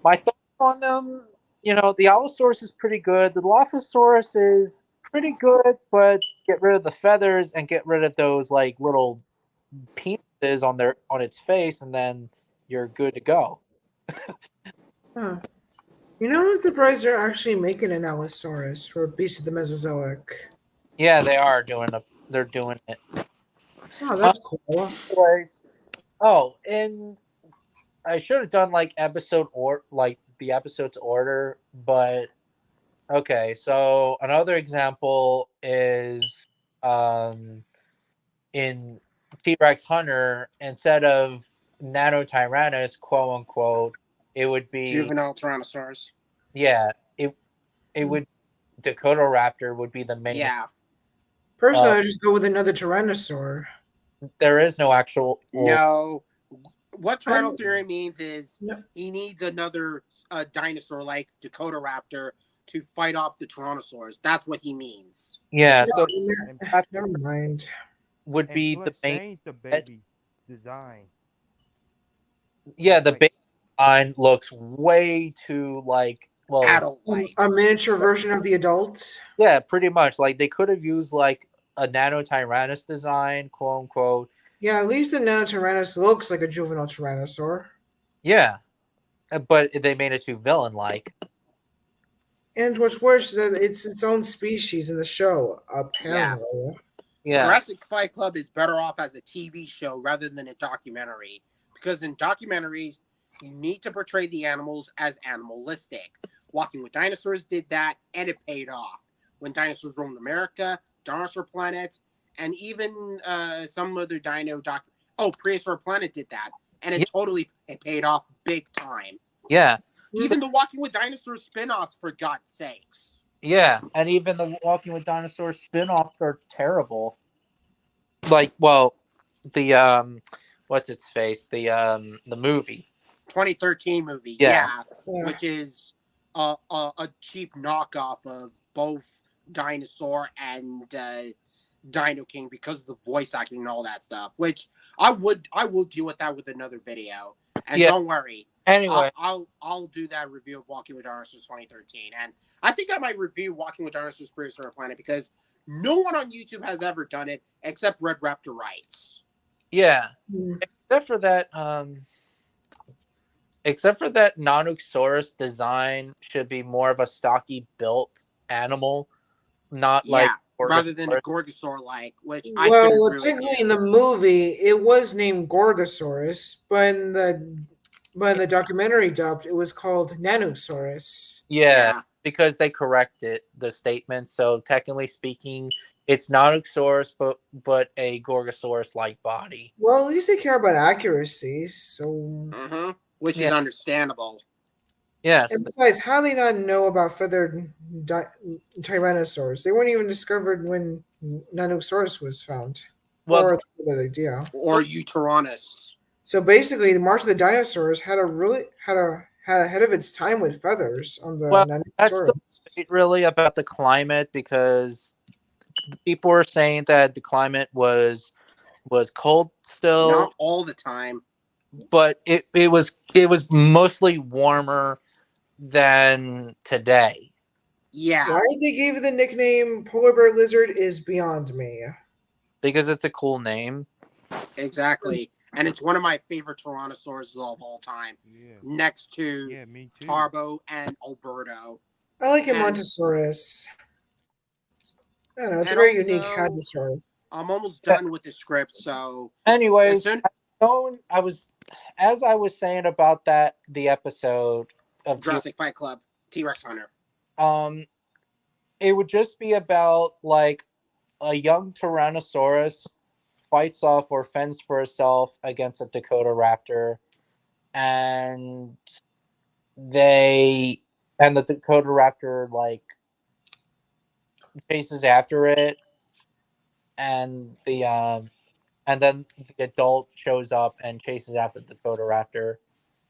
My thoughts on them, the Allosaurus is pretty good. The Dilophosaurus is pretty good, but get rid of the feathers and get rid of those like little penises on its face, and then you're good to go. Huh. You know, I'm surprised they're actually making an Allosaurus for Beast of the Mesozoic. Yeah, they're doing it. Oh, that's cool. Anyways, and I should have done like the episode's order, but okay. So another example is in T-Rex Hunter, instead of Nanotyrannus, quote unquote, it would be Juvenile Tyrannosaurus. it would Dakotaraptor would be the main. Yeah. Personally, I just go with another Tyrannosaur. There is no actual. No. What Tyranno theory means is No. he needs another dinosaur like Dakotaraptor to fight off the Tyrannosaurs. That's what he means. Yeah, so Never mind. would And be plus the main. change the baby design. Yeah, the Like, base design looks way too Adult-like. A miniature version of the adult. yeah, pretty much. Like they could have used like a Nanotyrannus design, quote unquote. Yeah, at least the Nanotyrannus looks like a juvenile Tyrannosaur. Yeah, but they made it too villain-like. And what's worse, that it's its own species in the show, apparently. Yeah, Jurassic Fight Club is better off as a TV show rather than a documentary. Because in documentaries, you need to portray the animals as animalistic. Walking with Dinosaurs did that, and it paid off. When dinosaurs roamed America, Dinosaur Planet, and even some other Prehistoric Planet did that, and it paid off big time. yeah, Even the Walking with Dinosaurs spin-offs, for God's sakes. yeah. And even the Walking with Dinosaurs spin-offs are terrible. Like, well, the what's its face? The movie. 2013 movie, Yeah. which is a cheap knockoff of both Dinosaur and Dino King because of the voice acting and all that stuff. Which I will deal with that with another video. And don't worry, Anyway, I'll do that review of Walking with Dinosaurs 2013, and I think I might review Walking with Dinosaurs Prehistoric Planet because no one on YouTube has ever done it except Red Raptor Rights. yeah. Mm. Except for that Nanosaurus design should be more of a stocky built animal, not like rather than a Gorgosaur-like, which I Well, couldn't really technically do. in the movie, it was named Gorgosaurus, but in the documentary dubbed, it was called Nanosaurus. Yeah, because they corrected the statement. So technically speaking, it's Nanosaurus, but a Gorgosaurus-like body. Well, at least they care about accuracy, so... Mm-hmm. Which is understandable. Yes. And besides, how do they not know about feathered Tyrannosaurs? They weren't even discovered when Nanosaurus was found. Well, Or the idea. Or Euteranus. So basically, the March of the Dinosaurs had ahead of its time with feathers on the that's Nanosaurus. really about the climate, because people were saying that the climate was cold still. Not all the time. But it was mostly warmer than today. Yeah. Why they gave it the nickname Polar Bear Lizard is beyond me. Because it's a cool name. Exactly. And it's one of my favorite Tyrannosaurs of all time. Yeah. Next to Me too. Tarbo and Alberto. I like And- Montosaurus. I don't know, it's a And very also- unique hadrosaur. I'm almost done with the script, so Anyways, as I was saying about the episode of Jurassic Fight Club, T-Rex Hunter. it would just be about like a young Tyrannosaurus fights off or fends for herself against a Dakota Raptor, and they and the Dakota Raptor like chases after it, and then the adult shows up and chases after the Dakota Raptor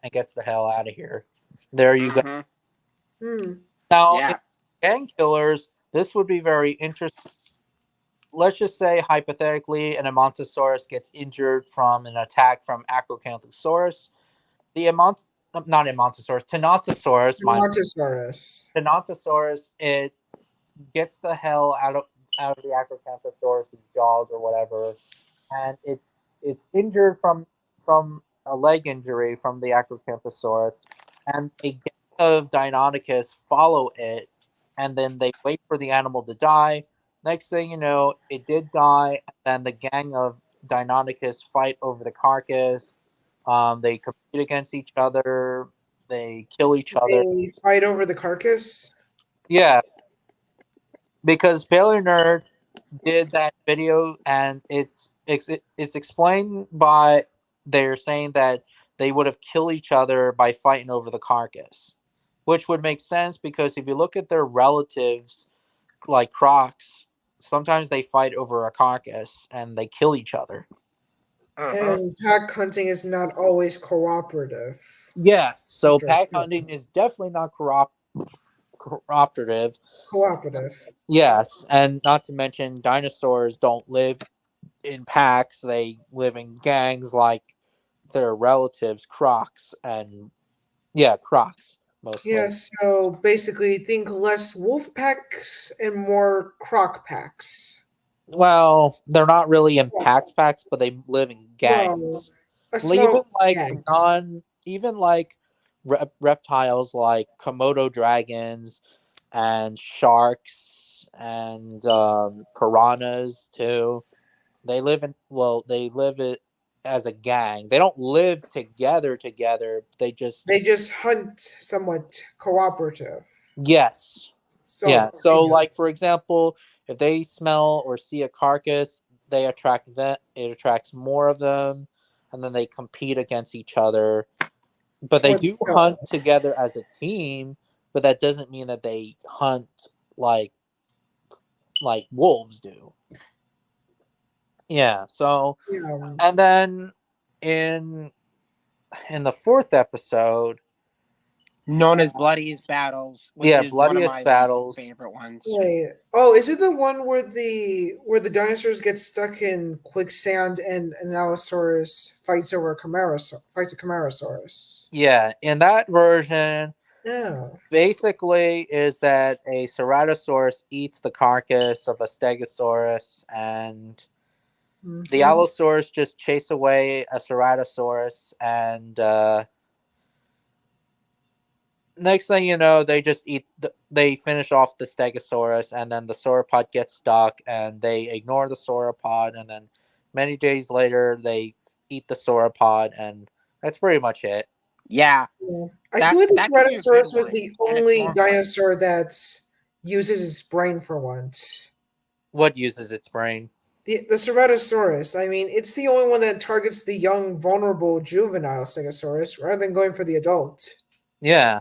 and gets the hell out of here. There you go. Mhm. Hmm. Now, in Yeah. Gang Killers, this would be very interesting. Let's just say hypothetically an Amontosaurus gets injured from an attack from Acrocanthosaurus. The Amont not Amontosaurus, Tenontosaurus, my Brontosaurus. Tenontosaurus, it gets the hell out of the Acrocanthosaurus' jaws or whatever, and it's injured from a leg injury from the Acrocanthosaurus, and a gang of Deinonychus follow it, and then they wait for the animal to die. Next thing you know, it did die, and then the gang of Deinonychus fight over the carcass. They compete against each other. They kill each other. They fight over the carcass. Yeah, because Paleo Nerd did that video, and it's explained by they're saying that they would have killed each other by fighting over the carcass, which would make sense because if you look at their relatives like crocs, sometimes they fight over a carcass and they kill each other. Uh-huh. And pack hunting is not always cooperative. Yes, so Okay, pack yeah. hunting is definitely not cooperative. Cooperative. Yes, and not to mention dinosaurs don't live in packs. They live in gangs like their relatives, crocs, and crocs mostly. Yeah, so basically think less wolf packs and more croc packs. Well, they're not really in packs, but they live in Well, gangs. a Even small like gang. even like reptiles like Komodo dragons and sharks and piranhas too. They live it as a gang. They don't live together. They just They just hunt somewhat cooperative. yes. So Yeah. So like for example, if they smell or see a carcass, they attract that it attracts more of them, and then they compete against each other. But they for the do kill. hunt together as a team, but that doesn't mean that they hunt like wolves do. Yeah. So Yeah. and then in the fourth episode, Known as Bloodiest Battles, which yeah, is one of Bloodiest my Battles. least favorite ones. Wait. Oh, is it the one where the dinosaurs get stuck in quicksand and an Allosaurus fights over a fights a Camarasaurus? Yeah, in that version, Yeah. basically is that a Ceratosaurus eats the carcass of a Stegosaurus, and the Mhm. Allosaurus just chase away a Ceratosaurus, and next thing you know, they just they finish off the Stegosaurus, and then the sauropod gets stuck, and they ignore the sauropod, and then many days later they eat the sauropod, and that's pretty much it. Yeah, Yeah. I that feel like the that could be a good Ceratosaurus was one, the and a only smart one. dinosaur that uses its brain for once. What uses its brain? The Ceratosaurus, I mean, it's the only one that targets the young, vulnerable, juvenile Stegosaurus rather than going for the adult. Yeah.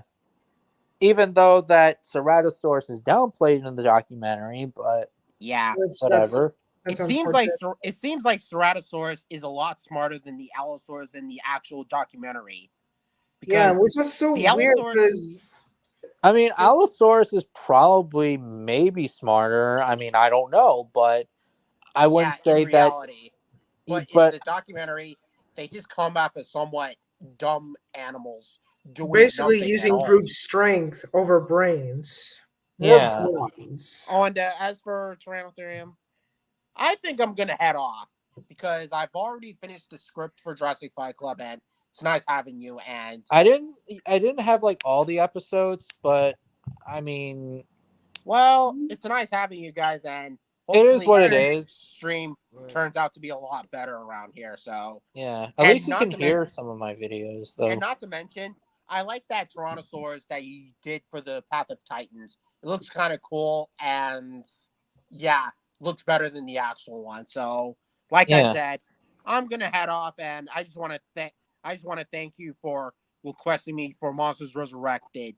Even though that Ceratosaurus is downplayed in the documentary, but Yeah, Which whatever. that's it seems like unfortunate. Ceratosaurus is a lot smarter than the Allosaurus in the actual documentary. Yeah, Because which is so the weird Allosaurus, because I mean, Allosaurus is probably maybe smarter. I mean, I don't know, but I wouldn't in say that. reality, but in But the documentary, they just come off as somewhat dumb animals doing basically nothing at using all. brute strength over brains. yeah, More brains. Oh, and as for Tyrannotherium, I think I'm gonna head off because I've already finished the script for Jurassic Fight Club, and it's nice having you. And I didn't have like all the episodes, but I mean, well, it's nice having you guys, and it is hopefully what it your is. stream turns out to be a lot better around here. So, Yeah, at and least you not can to hear mention, some of my videos, and though. not to mention, I like that Tyrannosaurus that you did for the Path of Titans It looks kind of cool, and yeah, looks better than the actual one. So, like I Yeah. said, I'm gonna head off, and I just want to thank you for requesting me for Monsters Resurrected,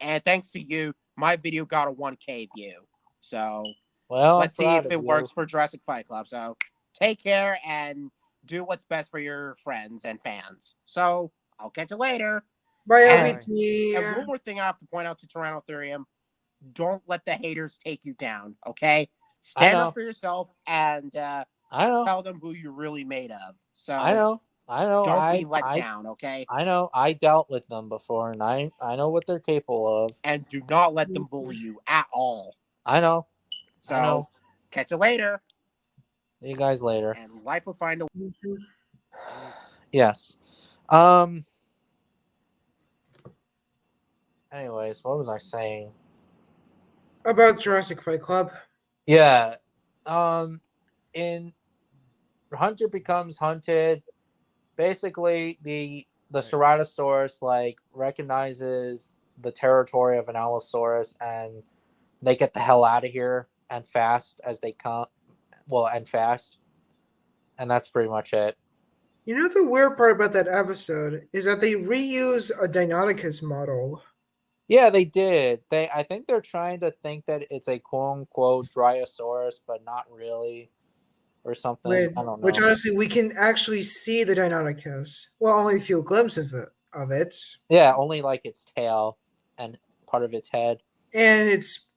and thanks to you, my video got a 1K view. So Well, I'm let's see proud if of it you. works for Jurassic Fight Club. So take care and do what's best for your friends and fans. So I'll catch you later. Bye, And, LBT. and one more thing I have to point out to Tyrannotherium: don't let the haters take you down. Okay, stand know. up for yourself and I know. tell them who you're really made of. So I know. don't be let down. Okay, I know. I dealt with them before, and I know what they're capable of. and do not let them bully you at all. I know. So I know. catch you later, See you guys later. and life will find a. Yes. Anyways, what was I saying? About Jurassic Fight Club. Yeah. In Hunter becomes hunted. Basically, the Ceratosaurus like recognizes the territory of an Allosaurus, and they get the hell out of here and fast as they come. Well, and fast, and that's pretty much it. You know the weird part about that episode is that they reuse a Deinonychus model. Yeah, they did. I think they're trying to think that it's a quote unquote Dryosaurus, but not really, or something. I don't know. Which honestly, we can actually see the Deinonychus. Well, only a few glimpses of it. Yeah, only like its tail and part of its head. And its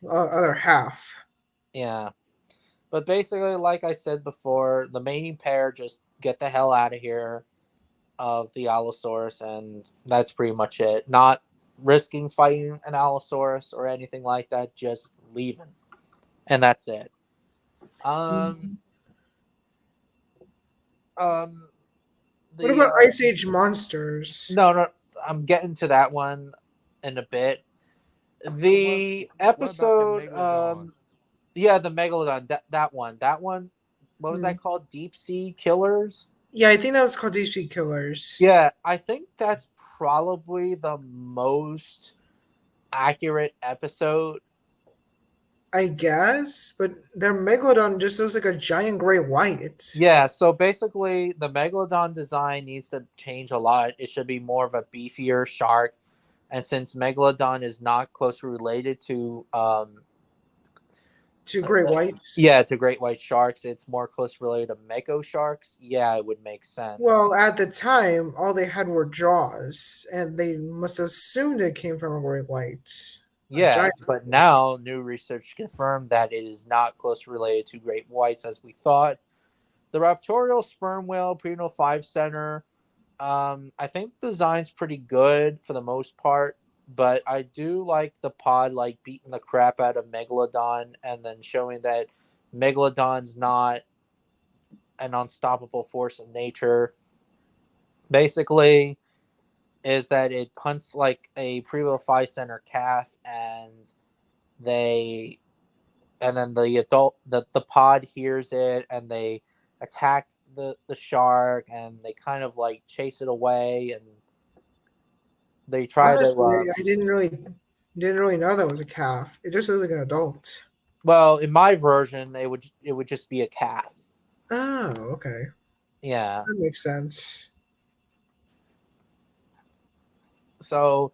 other half. Yeah. But basically, like I said before, the mating pair just get the hell out of here of the Allosaurus, and that's pretty much it. Not risking fighting an Allosaurus or anything like that, just leaving. And that's it. What about Ice Age monsters? No, I'm getting to that one in a bit. The episode, yeah, the Megalodon, that one. What was that called? Deep Sea Killers? Yeah, I think that was called Deep Sea Killers. Yeah, I think that's probably the most accurate episode. I guess, but their Megalodon just looks like a giant gray white. Yeah, so basically the Megalodon design needs to change a lot. It should be more of a beefier shark. And since Megalodon is not closely related to great whites. Yeah, to great white sharks, it's more closely related to mako sharks. Yeah, it would make sense. Well, at the time, all they had were jaws, and they must have assumed it came from a great white. Yeah, but now new research confirmed that it is not closely related to great whites as we thought. The Raptorial sperm whale, Prenal 5 Center, I think the design's pretty good for the most part, but I do like the pod like beating the crap out of Megalodon and then showing that Megalodon's not an unstoppable force of nature. Basically, is that it hunts like a Prevo 5 Center calf, and then the pod hears it and they attack the shark, and they kind of like chase it away, and they try Honestly, to I didn't really know that was a calf. It just looked like an adult. well, in my version it would just be a calf. Oh, okay. Yeah, that makes sense. So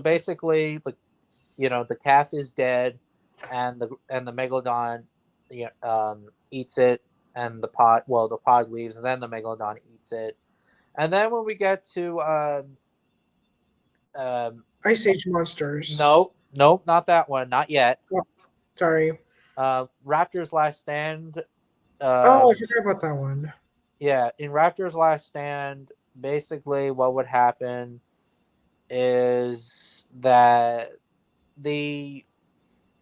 basically, the calf is dead, and the Megalodon eats it, and the pod leaves, and then the Megalodon eats it. And then when we get to Ice Age monsters. Nope, not that one, not yet. Oh, sorry. Raptor's Last Stand. I forgot about that one. Yeah, in Raptor's Last Stand, basically what would happen is that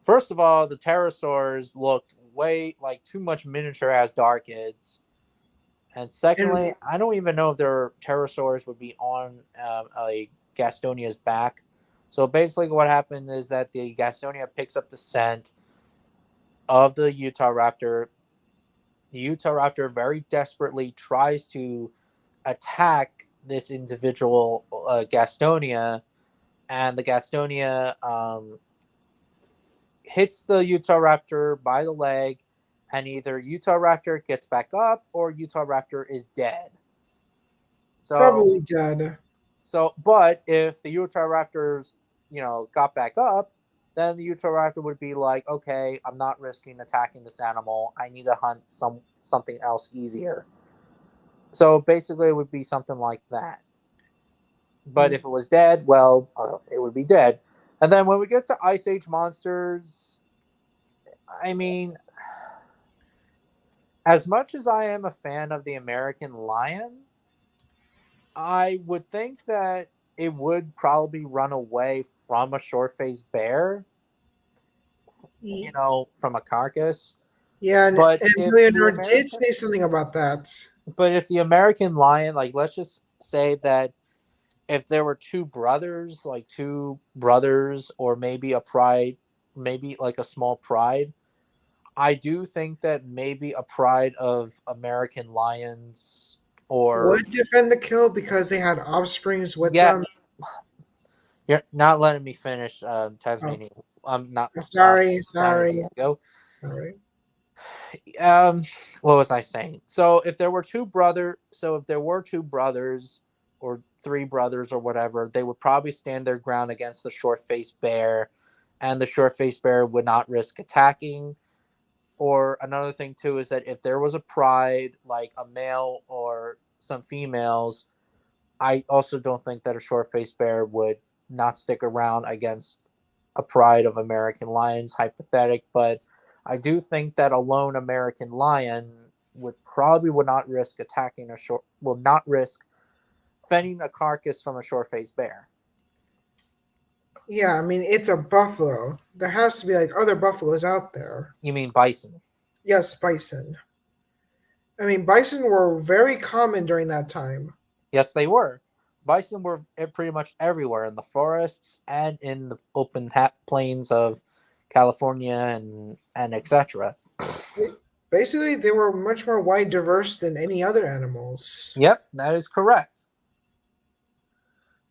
first of all, the pterosaurs looked way like too much miniature ass Darkids, and secondly, I don't even know if their pterosaurs would be on a Gastonia's back. So basically, what happened is that the Gastonia picks up the scent of the Utahraptor. The Utahraptor very desperately tries to attack this individual Gastonia, and the Gastonia hits the Utahraptor by the leg, and either Utahraptor gets back up or Utahraptor is dead. So Probably dead. but if the Utahraptors, got back up, then the Utahraptor would be like, okay, I'm not risking attacking this animal. I need to hunt something else easier. So basically, it would be something like that. But if it was dead, well, it would be dead. And then when we get to Ice Age monsters, I mean, as much as I am a fan of the American lion, I would think that it would probably run away from a short-faced bear, from a carcass. Yeah, and, But and if Leonard the did American, say something about that. but if the American lion, like, let's just say that if there were two brothers, or maybe a pride, maybe like a small pride, I do think that maybe a pride of American lions or Would defend the kill because they had offsprings with yeah, them. you're not letting me finish, Oh, Tasmania. I'm not. sorry. Go. All right. What was I saying? So if there were two brothers or three brothers or whatever, they would probably stand their ground against the short-faced bear, and the short-faced bear would not risk attacking. Or another thing too is that if there was a pride, like a male or some females, I also don't think that a short-faced bear would not stick around against a pride of American lions, hypothetic, but I do think that a lone American lion would not risk not risk fending a carcass from a short-faced bear. Yeah, I mean it's a buffalo. There has to be like other buffaloes out there. You mean bison? Yes, bison. I mean bison were very common during that time. Yes, they were. Bison were pretty much everywhere in the forests and in the open plains of California and etc. Basically, they were much more wide diverse than any other animals. Yep, that is correct.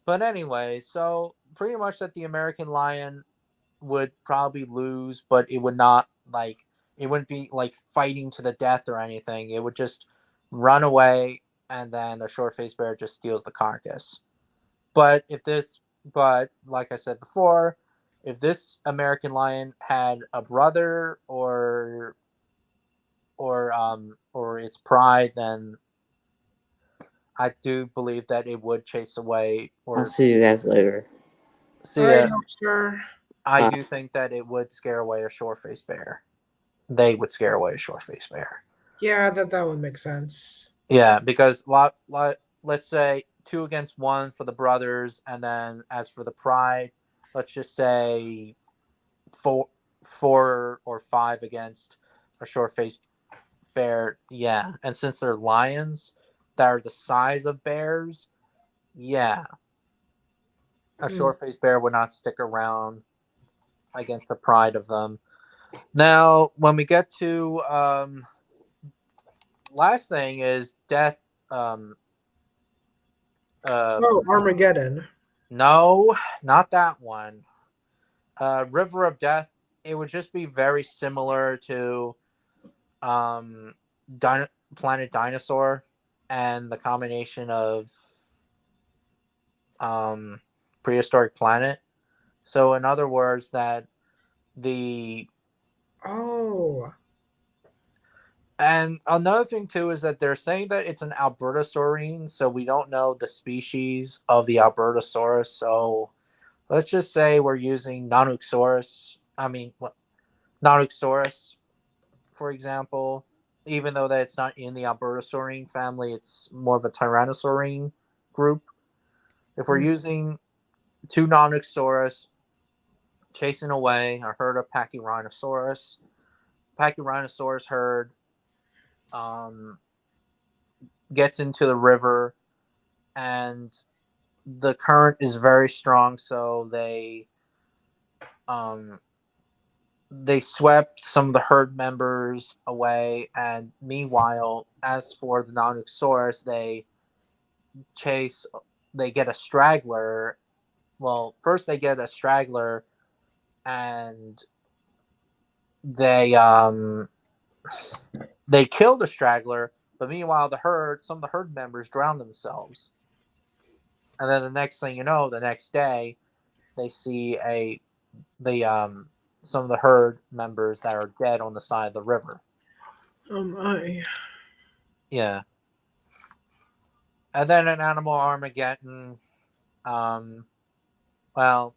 But anyway, so pretty much that the American lion would probably lose, but it wouldn't be like fighting to the death or anything. It would just run away, and then the short-faced bear just steals the carcass. But like I said before, if this American lion had a brother or its pride, then I do believe that it would chase away I'll see you guys later. see All right, it. Hoaxer. I do think that it would scare away a short-faced bear. They would scare away a short-faced bear. Yeah, that would make sense. Yeah, because let's say 2 against 1 for the brothers, and then as for the pride, let's just say 4 or 5 against a short-faced bear. Yeah, and since they're lions that are the size of bears, yeah, a short-faced bear would not stick around against the pride of them. Now, when we get to last thing is death. Armageddon. No, not that one. River of Death. It would just be very similar to Planet Dinosaur and the combination of Prehistoric Planet. So, in other words, that and another thing too is that they're saying that it's an Albertosaurine, so we don't know the species of the Albertosaurus. So let's just say we're using Nanuqsaurus. Nanuqsaurus, for example, even though that it's not in the Albertosaurine family, it's more of a Tyrannosaurine group. If we're using 2 Nanuqsaurus chasing away a herd of Pachyrhinosaurus herd gets into the river, and the current is very strong, so they swept some of the herd members away. And meanwhile, as for the Nanuqsaurus, they chase. They get a straggler. Well, first they get a straggler, and they kill the straggler. But meanwhile, some of the herd members drown themselves. And then the next thing you know, the next day, they see some of the herd members that are dead on the side of the river. Oh my. Yeah. And then in Animal Armageddon, well,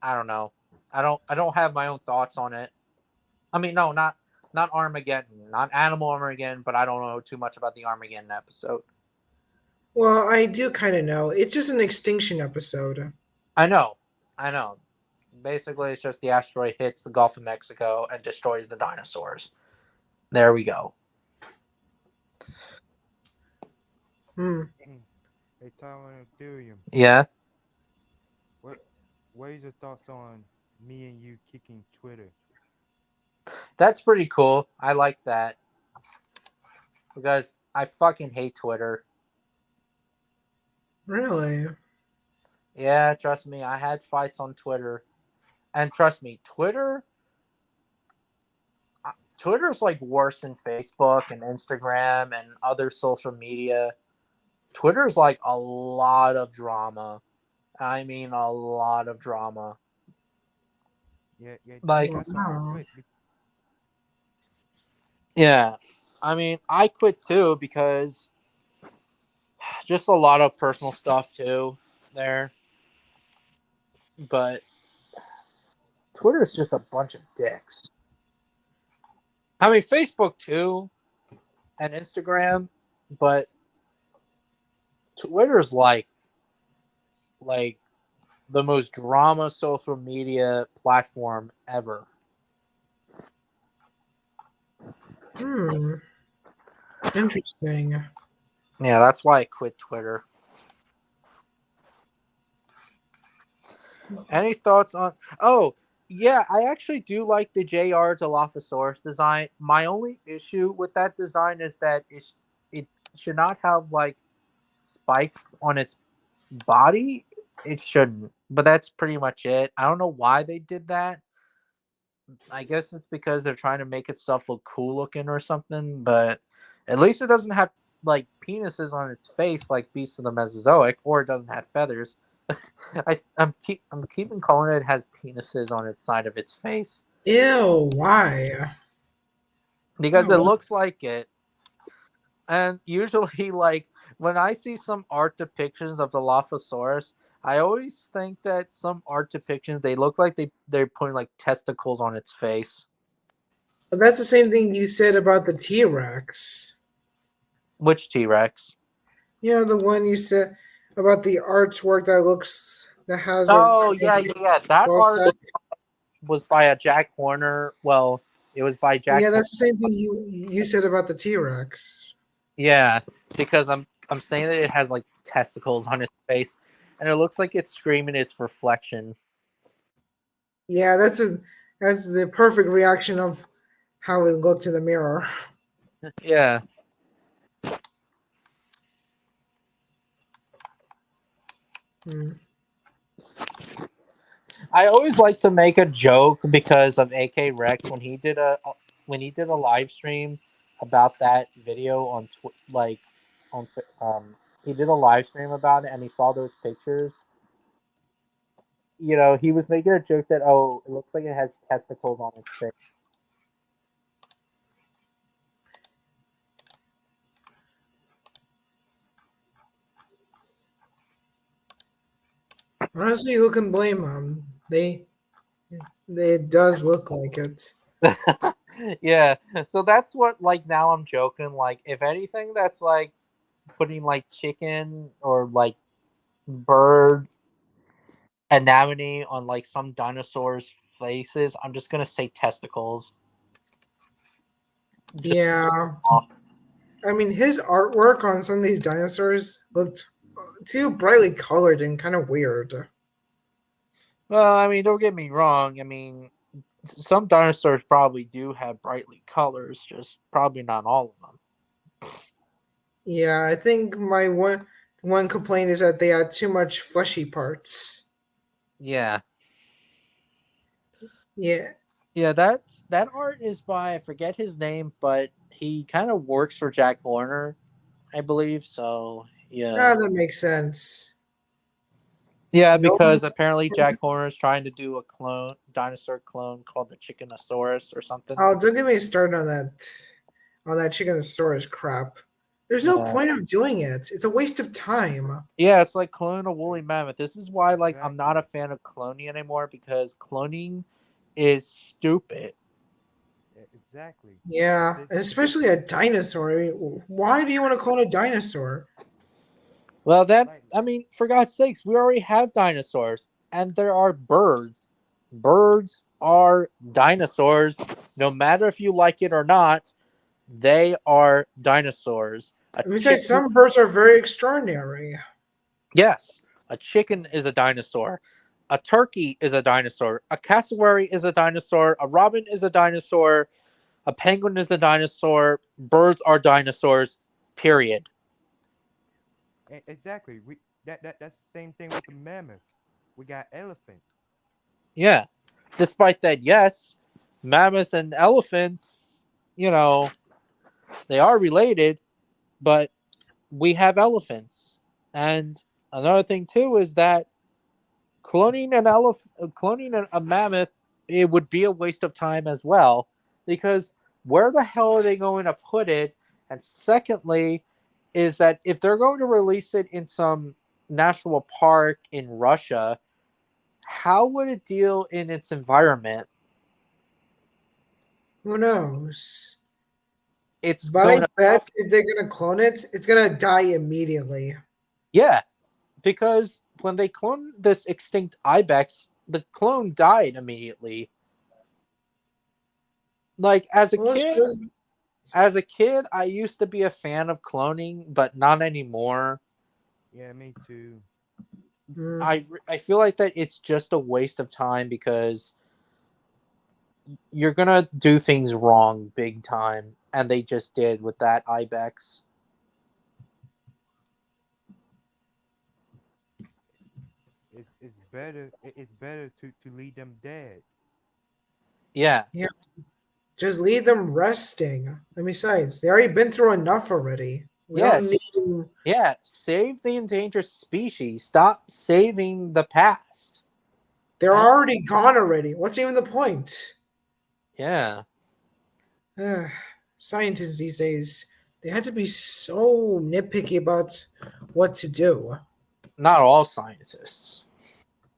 I don't know. I don't have my own thoughts on it. I mean, no, not Armageddon, not Animal Armageddon, but I don't know too much about the Armageddon episode. Well, I do kind of know. It's just an extinction episode. I know. Basically, it's just the asteroid hits the Gulf of Mexico and destroys the dinosaurs. There we go. Hmm. Hey, Tyler and Ethereum, Yeah. what is your thoughts on me and you kicking Twitter? That's pretty cool. I like that. Because I fucking hate Twitter. Really? Yeah, trust me, I had fights on Twitter. And trust me, Twitter's like worse than Facebook and Instagram and other social media. Twitter's like a lot of drama. I mean, a lot of drama. Yeah, Like, that's why I Wow. quit. yeah. I mean, I quit too because just a lot of personal stuff too there. But Twitter's just a bunch of dicks. I mean, Facebook too, and Instagram, but Twitter's like the most drama social media platform ever. Hmm. Interesting. Yeah, that's why I quit Twitter. Any thoughts on? Oh, yeah, I actually do like the JR Dilophosaurus design. My only issue with that design is that it should not have like spikes on its body. It shouldn't, but that's pretty much it. I don't know why they did that. I guess it's because they're trying to make itself look cool looking or something, but at least it doesn't have like penises on its face like Beast of the Mesozoic, or it doesn't have feathers. I'm keeping calling it has penises on its side of its face Ew, why? because it Oh, looks like it. And usually, like when I see some art depictions of the Dilophosaurus, I always think that some art depictions they look like they're putting like testicles on its face. but that's the same thing you said about the T-Rex. Which T-Rex? You know, the one you said about the artwork that has Oh yeah. That well art said. was by a Jack Horner. Well, it was by Jack. Yeah, that's the same thing you said about the T-Rex. Yeah, because I'm saying that it has like testicles on its face, and it looks like it's screaming its reflection. Yeah, that's the perfect reaction of how it looked in the mirror. Yeah. Hmm. I always like to make a joke because of AK Rex when he did a live stream about that video on he did a live stream about it and he saw those pictures. You know, he was making a joke that it looks like it has testicles on its face. Honestly, who can blame them? They it does look like it. Yeah, so that's what like now I'm joking. Like, if anything, that's like putting like chicken or like bird anatomy on like some dinosaurs' faces. I'm just gonna say testicles. Yeah. I mean, his artwork on some of these dinosaurs looked too brightly colored and kind of weird. Well, I mean, don't get me wrong. I mean, some dinosaurs probably do have brightly colors, just probably not all of them. Yeah, I think my one complaint is that they had too much fleshy parts. Yeah. Yeah. Yeah, that art is by, I forget his name, but he kind of works for Jack Horner, I believe. So yeah, Ah, that makes sense. yeah, No, because apparently Jack Horner is trying to do a dinosaur clone called the Chickenosaurus or something. oh, don't get me started on that Chickenosaurus crap. There's no Yeah, point of doing it. It's a waste of time. yeah, it's like cloning a woolly mammoth. This is why, like, I'm not Exactly. a fan of cloning anymore because cloning is stupid. Exactly. Yeah, This and especially a dinosaur. I mean, why do you want to clone a dinosaur? Well, then, like I mean, for God's sakes, we already have dinosaurs, and there are birds. Birds are dinosaurs. No matter if you like it or not, they are dinosaurs. A Let me say, chicken, some birds are very extraordinary. yes, a chicken is a dinosaur. A turkey is a dinosaur. A cassowary is a dinosaur. A robin is a dinosaur. A penguin is a dinosaur. Birds are dinosaurs, period. exactly. That's the same thing with the mammoth. We got elephants. Yeah. Despite that, yes, mammoths and elephants, you know, they are related, but we have elephants. And another thing too is that cloning a mammoth, it would be a waste of time as well, because where the hell are they going to put it? And secondly, is that if they're going to release it in some national park in Russia, how would it deal in its environment? Who knows? It's But I going to bet if they're gonna clone it, it's gonna die immediately. yeah, because when they cloned this extinct ibex, the clone died immediately. Like Well, it's good. as a kid, I used to be a fan of cloning, but not anymore. Yeah, me too. Mm. I feel like that it's just a waste of time because you're gonna do things wrong big time, and they just did with that ibex. It's better to leave them dead. Yeah, Yeah, just leave them resting. And besides, they already been through enough already. We yeah, don't need. yeah. Save the endangered species. Stop saving the past. They're And already gone already. What's even the point? yeah, Ugh, scientists these days, they have to be so nitpicky about what to do. not all scientists.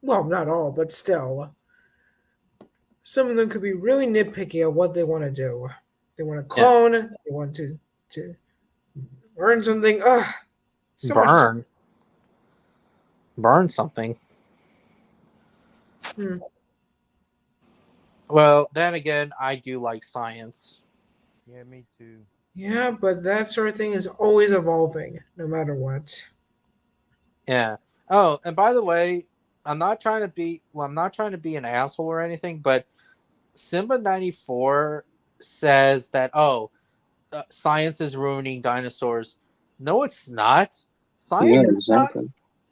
Well, not all, but still. Some of them could be really nitpicky at what they want to do. They want to Yeah, clone, they want to learn something. Ugh, so much time. burn something. Hmm. Well, then again, I do like science. Yeah, me too. Yeah, but that sort of thing is always evolving, no matter what. Yeah. Oh, and by the way, I'm not trying to be an asshole or anything, but Simba 94 says that science is ruining dinosaurs. No, it's not. Yeah, Science is not exactly.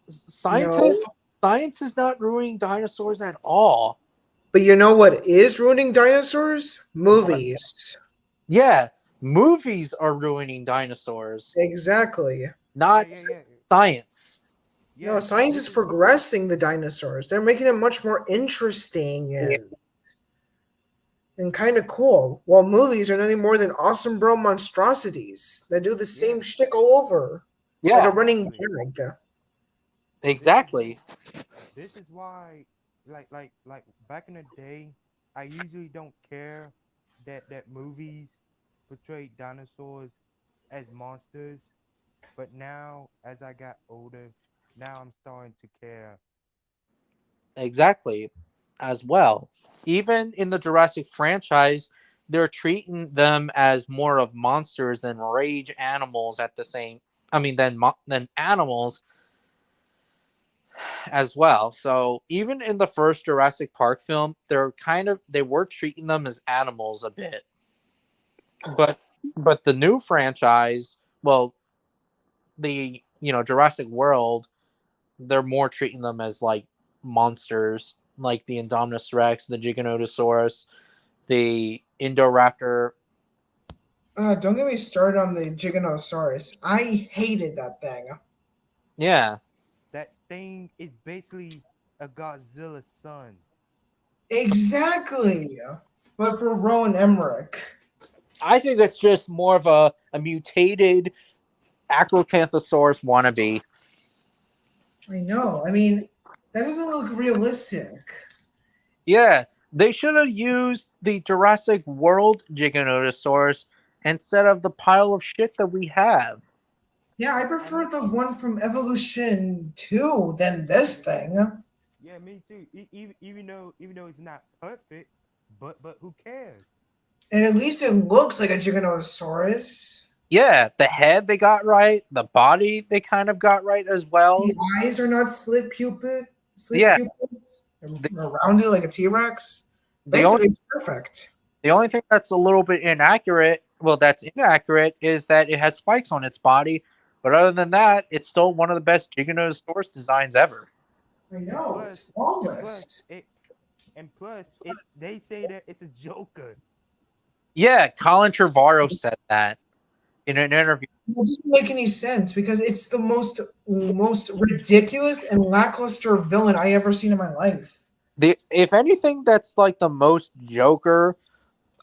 scientist No. science is not ruining dinosaurs at all. But you know what is ruining dinosaurs? But Movies. yeah, movies are ruining dinosaurs, Exactly. Yeah, not yeah, yeah, science. No, yeah. science This is is progressing the dinosaurs. They're making it much more interesting and kind of cool. While movies are nothing more than awesome bro monstrosities that do the yeah, same shtick all over, like a Yeah, running exactly. gag. This is exactly. this is why, like back in the day, I usually don't care that movies portray dinosaurs as monsters, but now as I got older, now I'm starting to care. Exactly, as well. Even in the Jurassic franchise, they're treating them as more of monsters than rage animals at the same. I mean, than animals as well. So even in the first Jurassic Park film, they were treating them as animals a bit. But the new franchise, well, the Jurassic World, they're more treating them as like monsters, like the Indominus Rex, the Giganotosaurus, the Indoraptor. Don't get me started on the Giganotosaurus. I hated that thing. Yeah, That thing is basically a Godzilla son. Exactly. But for Rowan Emmerich. I think it's just more of a mutated Acrocanthosaurus wannabe. I know. I mean, that doesn't look realistic. Yeah, they should have used the Jurassic World Giganotosaurus instead of the pile of shit that we have. Yeah, I prefer the one from Evolution 2 than this thing. Yeah, me too. Even though it's not perfect, but who cares? And at least it looks like a Giganotosaurus. Yeah, the head they got right, the body they kind of got right as well. The eyes are not slit pupils. Yeah. They're rounded like a T-Rex. The Basically, only, it's perfect. the only thing that's a little bit inaccurate, is that it has spikes on its body. But other than that, it's still one of the best Giganotosaurus designs ever. I know, Plus- it's flawless. Plus, they say that it's a Joker. Yeah, Colin Trevorrow said that in an interview. It doesn't make any sense because it's the most ridiculous and lackluster villain I ever seen in my life. If anything, that's like the most Joker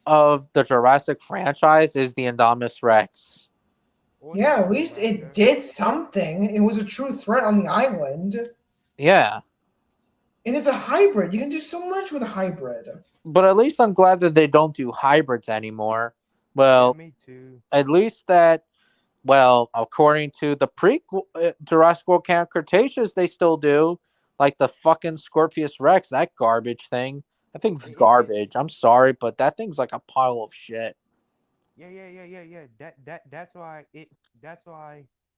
of the Jurassic franchise is the Indominus Rex. Yeah, at least it did something. It was a true threat on the island. Yeah, And it's a hybrid. You can do so much with a hybrid. but at least I'm glad that they don't do hybrids anymore. Well, Yeah, me too. at least that, according to the prequel Jurassic World Camp Cretaceous, they still do. Like the fucking Scorpius Rex, that garbage thing. That thing's garbage. I'm sorry, but that thing's like a pile of shit. Yeah. That's why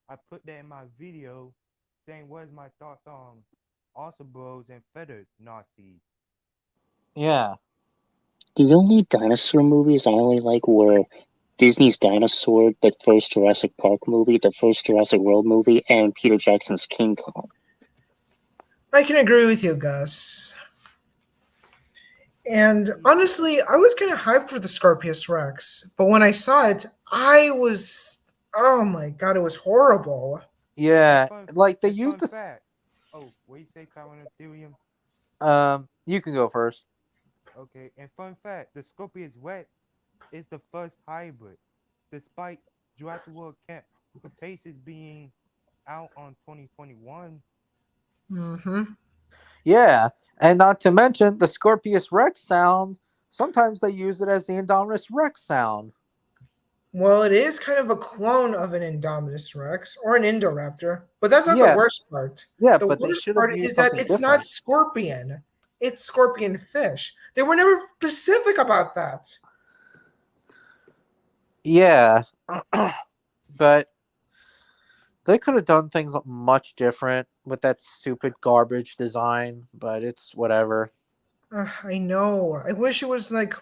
I put that in my video, saying what is my thoughts on Ossibos and feathered Nazis. Yeah. The only dinosaur movies I only like were Disney's Dinosaur, the first Jurassic Park movie, the first Jurassic World movie, and Peter Jackson's King Kong. I can agree with you, Gus. And honestly, I was kind of hyped for the Scorpius Rex, but when I saw it, oh my god, it was horrible. Yeah. Fun- Like they fun use the. fact. Oh, what you say, Common You can go first. Okay, and fun fact, the Scorpius Rex is the first hybrid, despite Jurassic World Camp Cretaceous being out on 2021. Mm-hmm. Yeah, and not to mention the Scorpius Rex sound. Sometimes they use it as the Indominus Rex sound. Well, it is kind of a clone of an Indominus Rex or an Indoraptor, but that's not Yeah. the worst part. Yeah, The but they worst should have part used is that something it's not different. scorpion. It's scorpion fish. They were never specific about that. Yeah, but they could have done things much different with that stupid garbage design. But it's whatever. I know. I wish it was like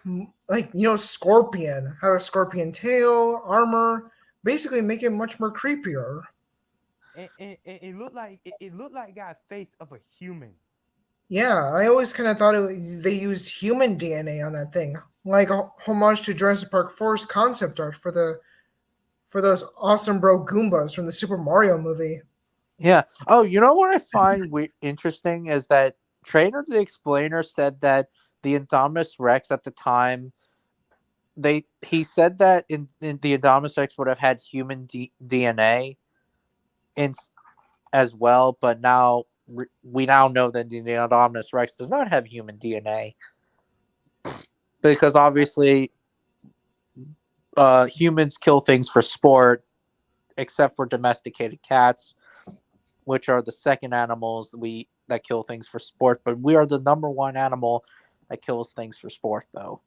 scorpion. Have a scorpion tail, armor. Basically, make it much more creepier. And it looked like it got a face of a human. Yeah, I always kind of thought they used human DNA on that thing, like a homage to Jurassic Park 4's concept art for those awesome bro Goombas from the Super Mario movie. Yeah. Oh, you know what I find interesting is that Trainer the Explainer said that the Indominus Rex at the time, he said that in the Indominus Rex would have had human DNA as well, but now we now know that the Indominus Rex does not have human DNA because obviously humans kill things for sport, except for domesticated cats, which are the second animals that kill things for sport. But we are the number one animal that kills things for sport, though.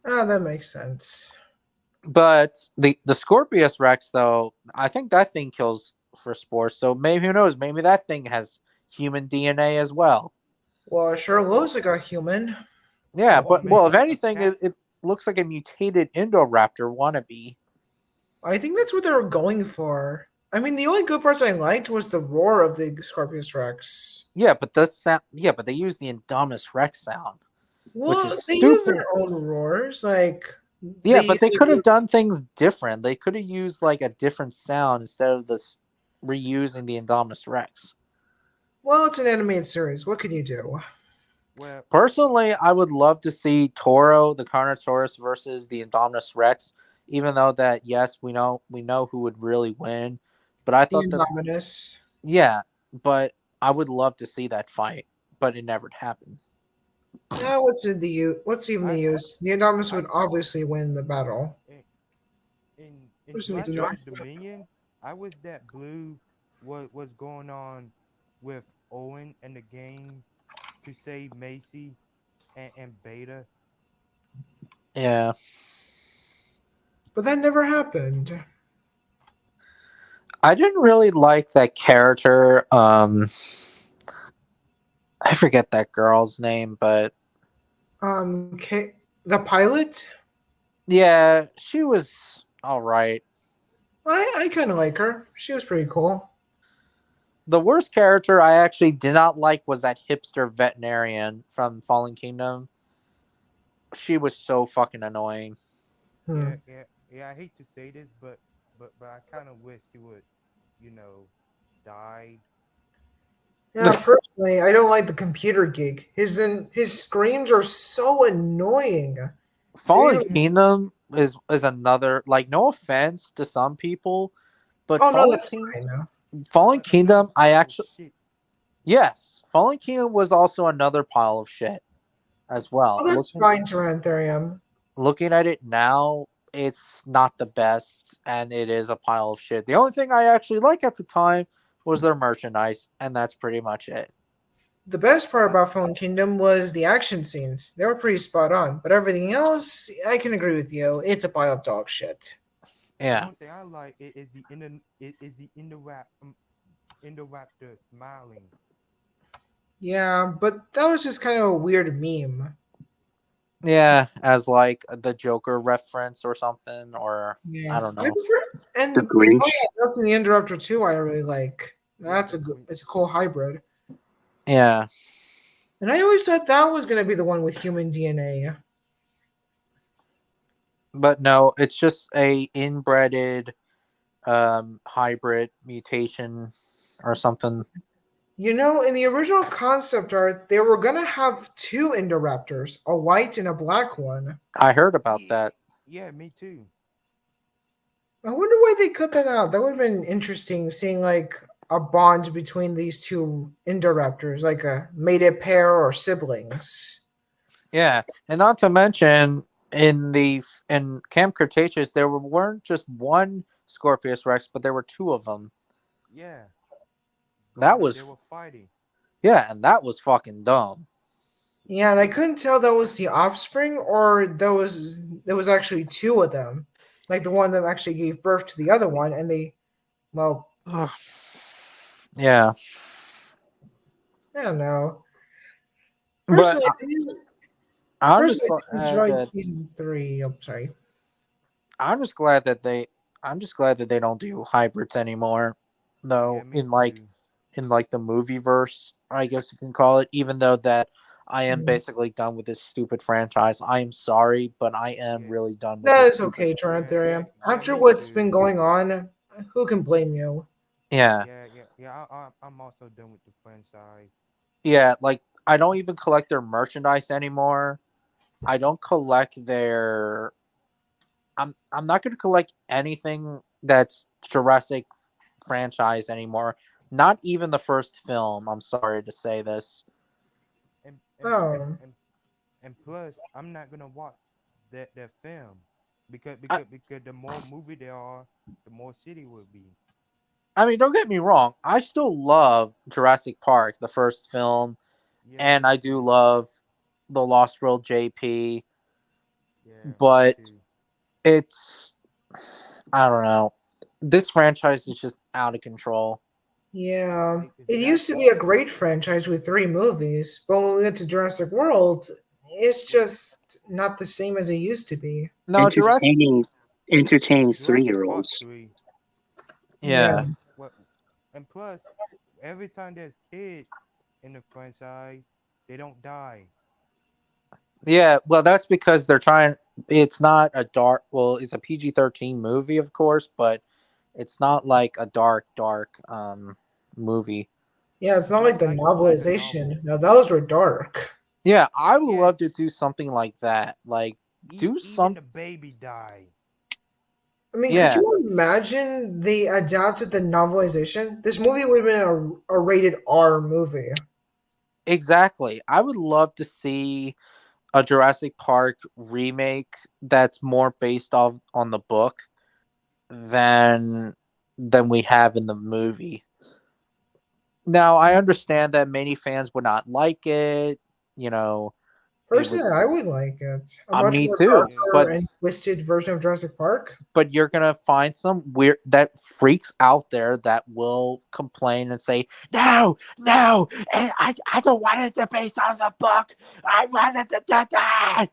Oh, that makes sense. But the Scorpius Rex, though, I think that thing kills for sport. So maybe, who knows? Maybe that thing has human DNA as well. Well, it sure looks like a human. Yeah, Well, but if maybe a anything, cat. it looks like a mutated Indoraptor wannabe. I think that's what they were going for. I mean, the only good parts I liked was the roar of the Scorpius Rex. Yeah, but the sound. Yeah, but they use the Indominus Rex sound. Well, is they use stupid. their own roars, like Yeah, they but they use could have done things different. They could have used like a different sound instead of this reusing the Indominus Rex. Well, it's an animated series. What can you do? Well, Personally, I would love to see Toro, the Carnotaurus, versus the Indominus Rex. Even though that, yes, we know who would really win, but I The thought that, Indominus. yeah, but I would love to see that fight, but it never happened. What's even the I use? The Indominus I would obviously win the battle. in There's no Jurassic denying. Dominion, I wish that Blue was going on with Owen and the gang to save Macy and Beta. Yeah, But that never happened. I didn't really like that character. I forget that girl's name, but The pilot. yeah, she was all right. I kind of like her. She was pretty cool. The worst character I actually did not like was that hipster veterinarian from Fallen Kingdom. She was so fucking annoying. Hmm. Yeah. I hate to say this, but I kind of wish he would, you know, die. Yeah, personally, I don't like the computer geek. His screams are so annoying. Fallen They- Kingdom is another, like, no offense to some people, but Oh no, that's fine. Fallen But Kingdom, I another actually, shit. yes, Fallen Kingdom was also another pile of shit as well. Oh, that's fine, Tyrantherium. Looking at it now, it's not the best, and it is a pile of shit. The only thing I actually like at the time was their merchandise, and that's pretty much it. The best part about Fallen Kingdom was the action scenes. They were pretty spot on, but everything else, I can agree with you. It's a pile of dog shit. The Yeah, only thing I like is the Indoraptor smiling. Yeah, but that was just kind of a weird meme. yeah, as like the Joker reference or something, or Yeah, I don't I know. prefer and The Grinch. oh yeah, that's the Interrupter 2 I really like. That's it's a cool hybrid. Yeah, And I always thought that was gonna be the one with human DNA. but no, it's just a inbreded hybrid mutation or something. You know, in the original concept art, they were gonna have two Indoraptors, a white and a black one. I heard about that. Yeah, me too. I wonder why they cut that out. That would have been interesting, seeing like a bond between these two Indoraptors, like a mated pair or siblings. Yeah, and not to mention in Camp Cretaceous there weren't just one Scorpius Rex, but there were two of them. Yeah. That was They were fighting. yeah, and that was fucking dumb. Yeah, and I couldn't tell that was the offspring or there was actually two of them. Like the one that actually gave birth to the other one, and well, Yeah, I don't know. but Personally, I'm just personally, I glad enjoyed that, season 3. I'm sorry. I'm just glad that they don't do hybrids anymore, though. Yeah, me in like too. in like the movie verse, I guess you can call it. Even though that I am Mhm. basically done with this stupid franchise. I am sorry, but I am Yeah. really done with That this. is okay, stupid- Tyrantherium. Yeah, After me what's too. been going on, who can blame you? Yeah, Yeah. I'm also done with the franchise. yeah. Like I don't even collect their merchandise anymore. I don't collect their. I'm not going to collect anything that's Jurassic franchise anymore. Not even the first film. I'm sorry to say this. And Oh. and plus, I'm not gonna watch that film because I- the more movie there are, the more shitty will be. I mean, don't get me wrong. I still love Jurassic Park, the first film, Yeah, and me I do too. love the Lost World JP. Yeah, me But too. it's I don't know. This franchise is just out of control. Yeah. It's It got- used to be a great franchise with 3 movies, but when we get to Jurassic World, it's just not the same as it used to be. No, Jurassic. Entertaining Jurassic Park 3-year-olds. 3. Yeah. And plus, every time there's kids in the franchise, they don't die. Yeah, well, that's because they're trying. It's not a dark. Well, it's a PG-13 movie, of course, but it's not like a dark movie. Yeah, it's not No, like the like the novelization. novel. Now those were dark. Yeah, I would Yeah, love to do something like that. Like, do even some. the baby die. I mean, could Yeah, you imagine they adapted the novelization? This movie would have been a rated R movie. exactly. I would love to see a Jurassic Park remake that's more based off on the book than we have in the movie. Now, I understand that many fans would not like it. You know, it would. Personally, I would like it. A much Me more too. Yeah. darker and twisted version of Jurassic Park. But you're gonna find some weird that freaks out there that will complain and say, "No, no, and I don't want it to be based on the book. I want it to die."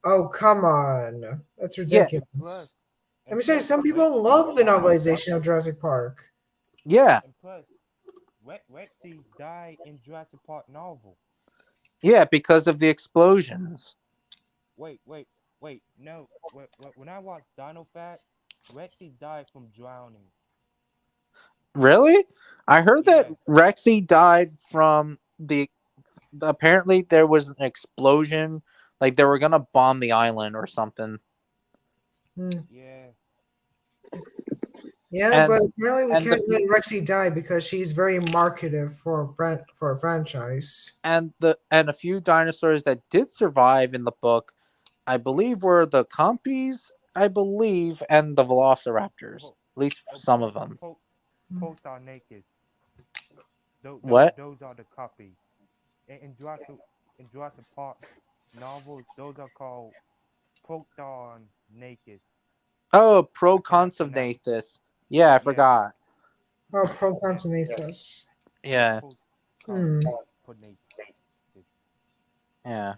Oh, come on. That's Yeah, ridiculous. And plus, Let and me say, plus, some people love the novelization of Jurassic Park. yeah, And plus, Rexy died in Jurassic Park novel. yeah, because of the explosions. Wait. No. When I watched Dino Facts, Rexy died from drowning. Really? I heard that Yeah. Rexy died from the. Apparently, there was an explosion. Like they were gonna bomb the island or something. Hmm. Yeah. Yeah, And but apparently we and can't the let Rexy die because she's very marketed for a franchise. and a few dinosaurs that did survive in the book, I believe, were the Compies, I believe, and the Velociraptors. Po- At least some of them. Protarnakis. What? Those are the copies. In Jurassic Park novels, those are called Protarnakis. Oh, I cannot pronounce. Proconsonathus. Yeah, I Yeah. forgot. Oh, Proconsonathus. Yeah, Hmm. Protarnakis. yeah,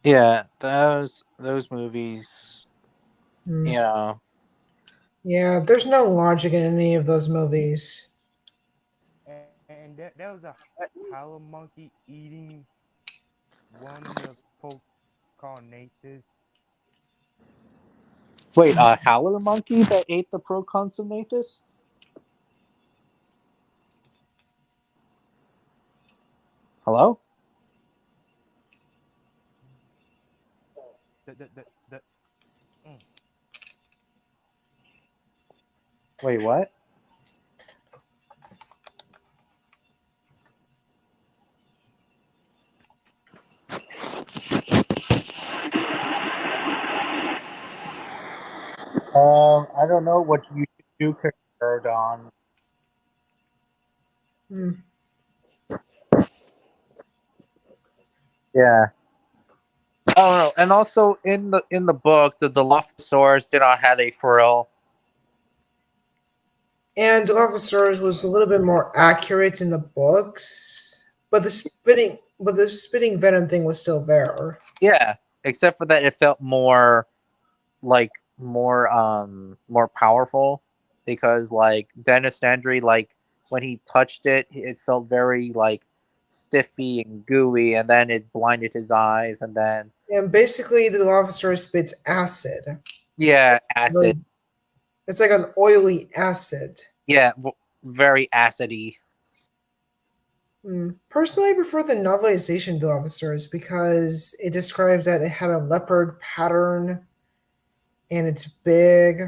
yeah. Those movies. Hmm. You know. Yeah, there's no logic in any of those movies. And there was a howler monkey eating one of Procarnatus. Wait, a howler monkey that ate the Proconsonathus? Hello? The Wait, what? I don't know what you should do, Don. Hmm. Yeah. Oh no, and also in the book, the Dilophosaurus did not have a frill. And Dilophosaurus was a little bit more accurate in the books, but the spitting venom thing was still there. Yeah, except for that, it felt more like more powerful because like Dennis Nedry, like when he touched it, it felt very like stiffy and gooey, and then it blinded his eyes, and then And basically, the Dilophosaurus spits acid. yeah, acid. It's like an oily acid. Yeah, very acidy. Personally, I prefer the novelization Dilophosaurus because it describes that it had a leopard pattern and it's big.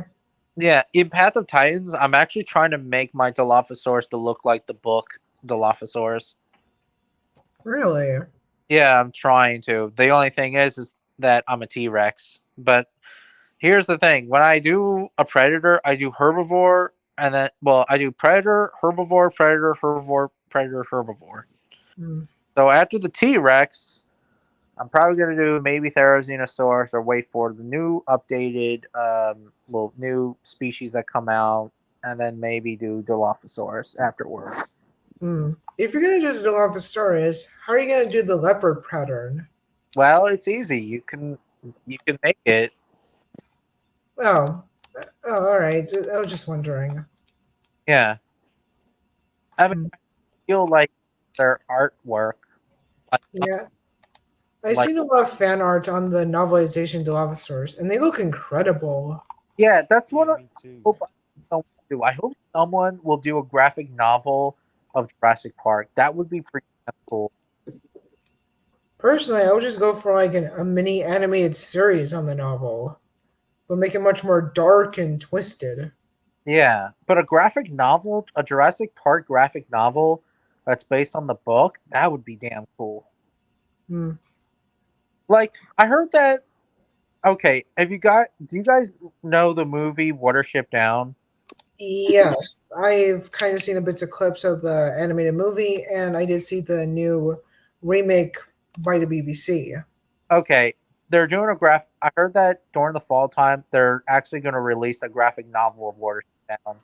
Yeah, in Path of Titans, I'm actually trying to make my Dilophosaurus to look like the book Dilophosaurus. Really? Yeah, I'm trying to. The only thing is that I'm a T-Rex. But here's the thing: when I do a predator, I do herbivore, and then I do predator, herbivore, predator, herbivore. So after the T-Rex, I'm probably gonna do maybe Therizinosaurus or wait for the new updated, new species that come out, and then maybe do Dilophosaurus afterwards. If you're gonna do the Dilophosaurus, how are you gonna do the leopard pattern? Well, it's easy. You can make it. Well, Oh, all right. I was just wondering. Yeah, I mean, I feel like their artwork, like, Yeah, I've like seen a lot of fan art on the novelization to officers, and they look incredible. yeah, that's Yeah, what I me too. hope someone will do. I hope someone will do a graphic novel of Jurassic Park. That would be pretty cool. Personally, I would just go for like a mini animated series on the novel, but make it much more dark and twisted. Yeah, but a graphic novel, a Jurassic Park graphic novel that's based on the book, that would be damn cool. Hmm. Like, I heard that. Okay, do you guys know the movie Watership Down? Yes, I've kind of seen a bits of clips of the animated movie, and I did see the new remake by the BBC. Okay, they're doing a I heard that during the fall time, they're actually going to release a graphic novel of Watership Down.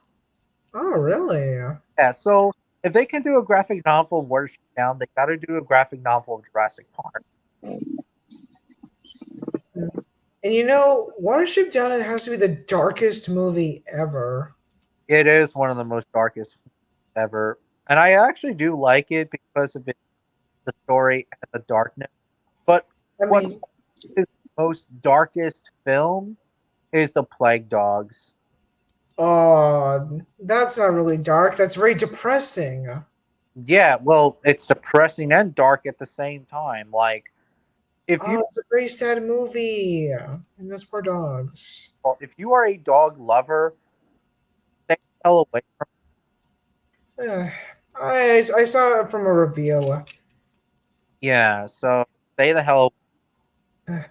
Oh, really? Yeah, so if they can do a graphic novel of Watership Down, they got to do a graphic novel of Jurassic Park. And you know, Watership Down has to be the darkest movie ever. It is one of the most darkest ever, and I actually do like it because of the story and the darkness. But I what mean, is the most darkest film is the Plague Dogs. oh, that's not really dark. That's very depressing. Yeah, well, it's depressing and dark at the same time. Like if Oh, you it's a very sad movie. And those poor dogs. if you are a dog lover, stay the hell away from. Eh, I saw it from a review. Yeah, so stay the hell.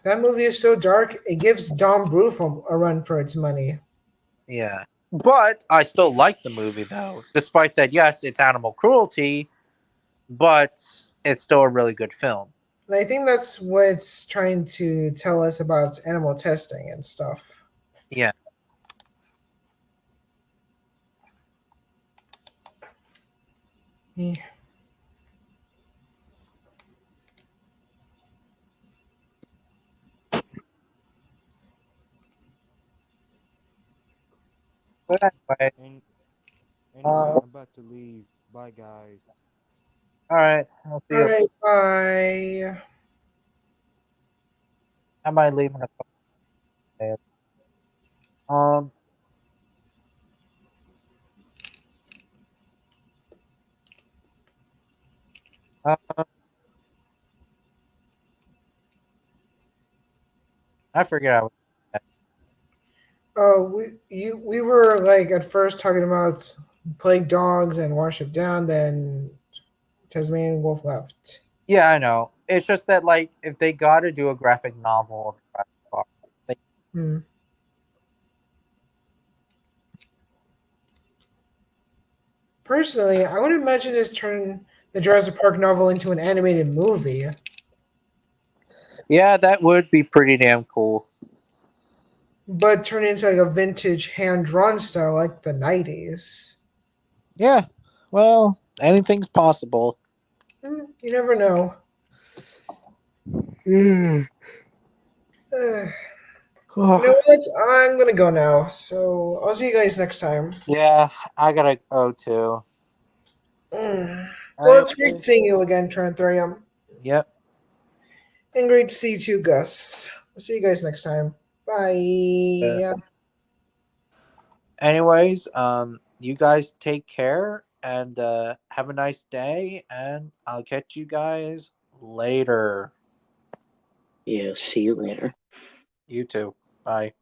That movie is so dark, it gives Don Bluth a run for its money. Yeah, but I still like the movie though, despite that. Yes, it's animal cruelty, but it's still a really good film. And I think that's what's trying to tell us about animal testing and stuff. Yeah. Yeah. But anyway, And uh, anyway, I'm about to leave. Bye, guys. all right. I'll see All you. right, bye. I might leave in a couple days. Um. uh, I forget. We were like at first talking about Plague Dogs and Worship Down, then Tasmanian Wolf left. Yeah, I know. It's just that like if they got to do a graphic novel of Jurassic Park, they, Hmm. Personally, I would imagine this turn the Jurassic Park novel into an animated movie. yeah, that would be pretty damn cool. But turn into like a vintage hand drawn style like the 90s. Yeah. Well, anything's possible. You never know. Yeah. You know what? I'm gonna go now. So I'll see you guys next time. Yeah, I gotta go too. Well, it's great seeing you again, Tranthrium. Yep. And great to see you too, Gus. I'll see you guys next time. Bye. Anyways, you guys take care and have a nice day, and I'll catch you guys later. Yeah, see you later. You too. Bye.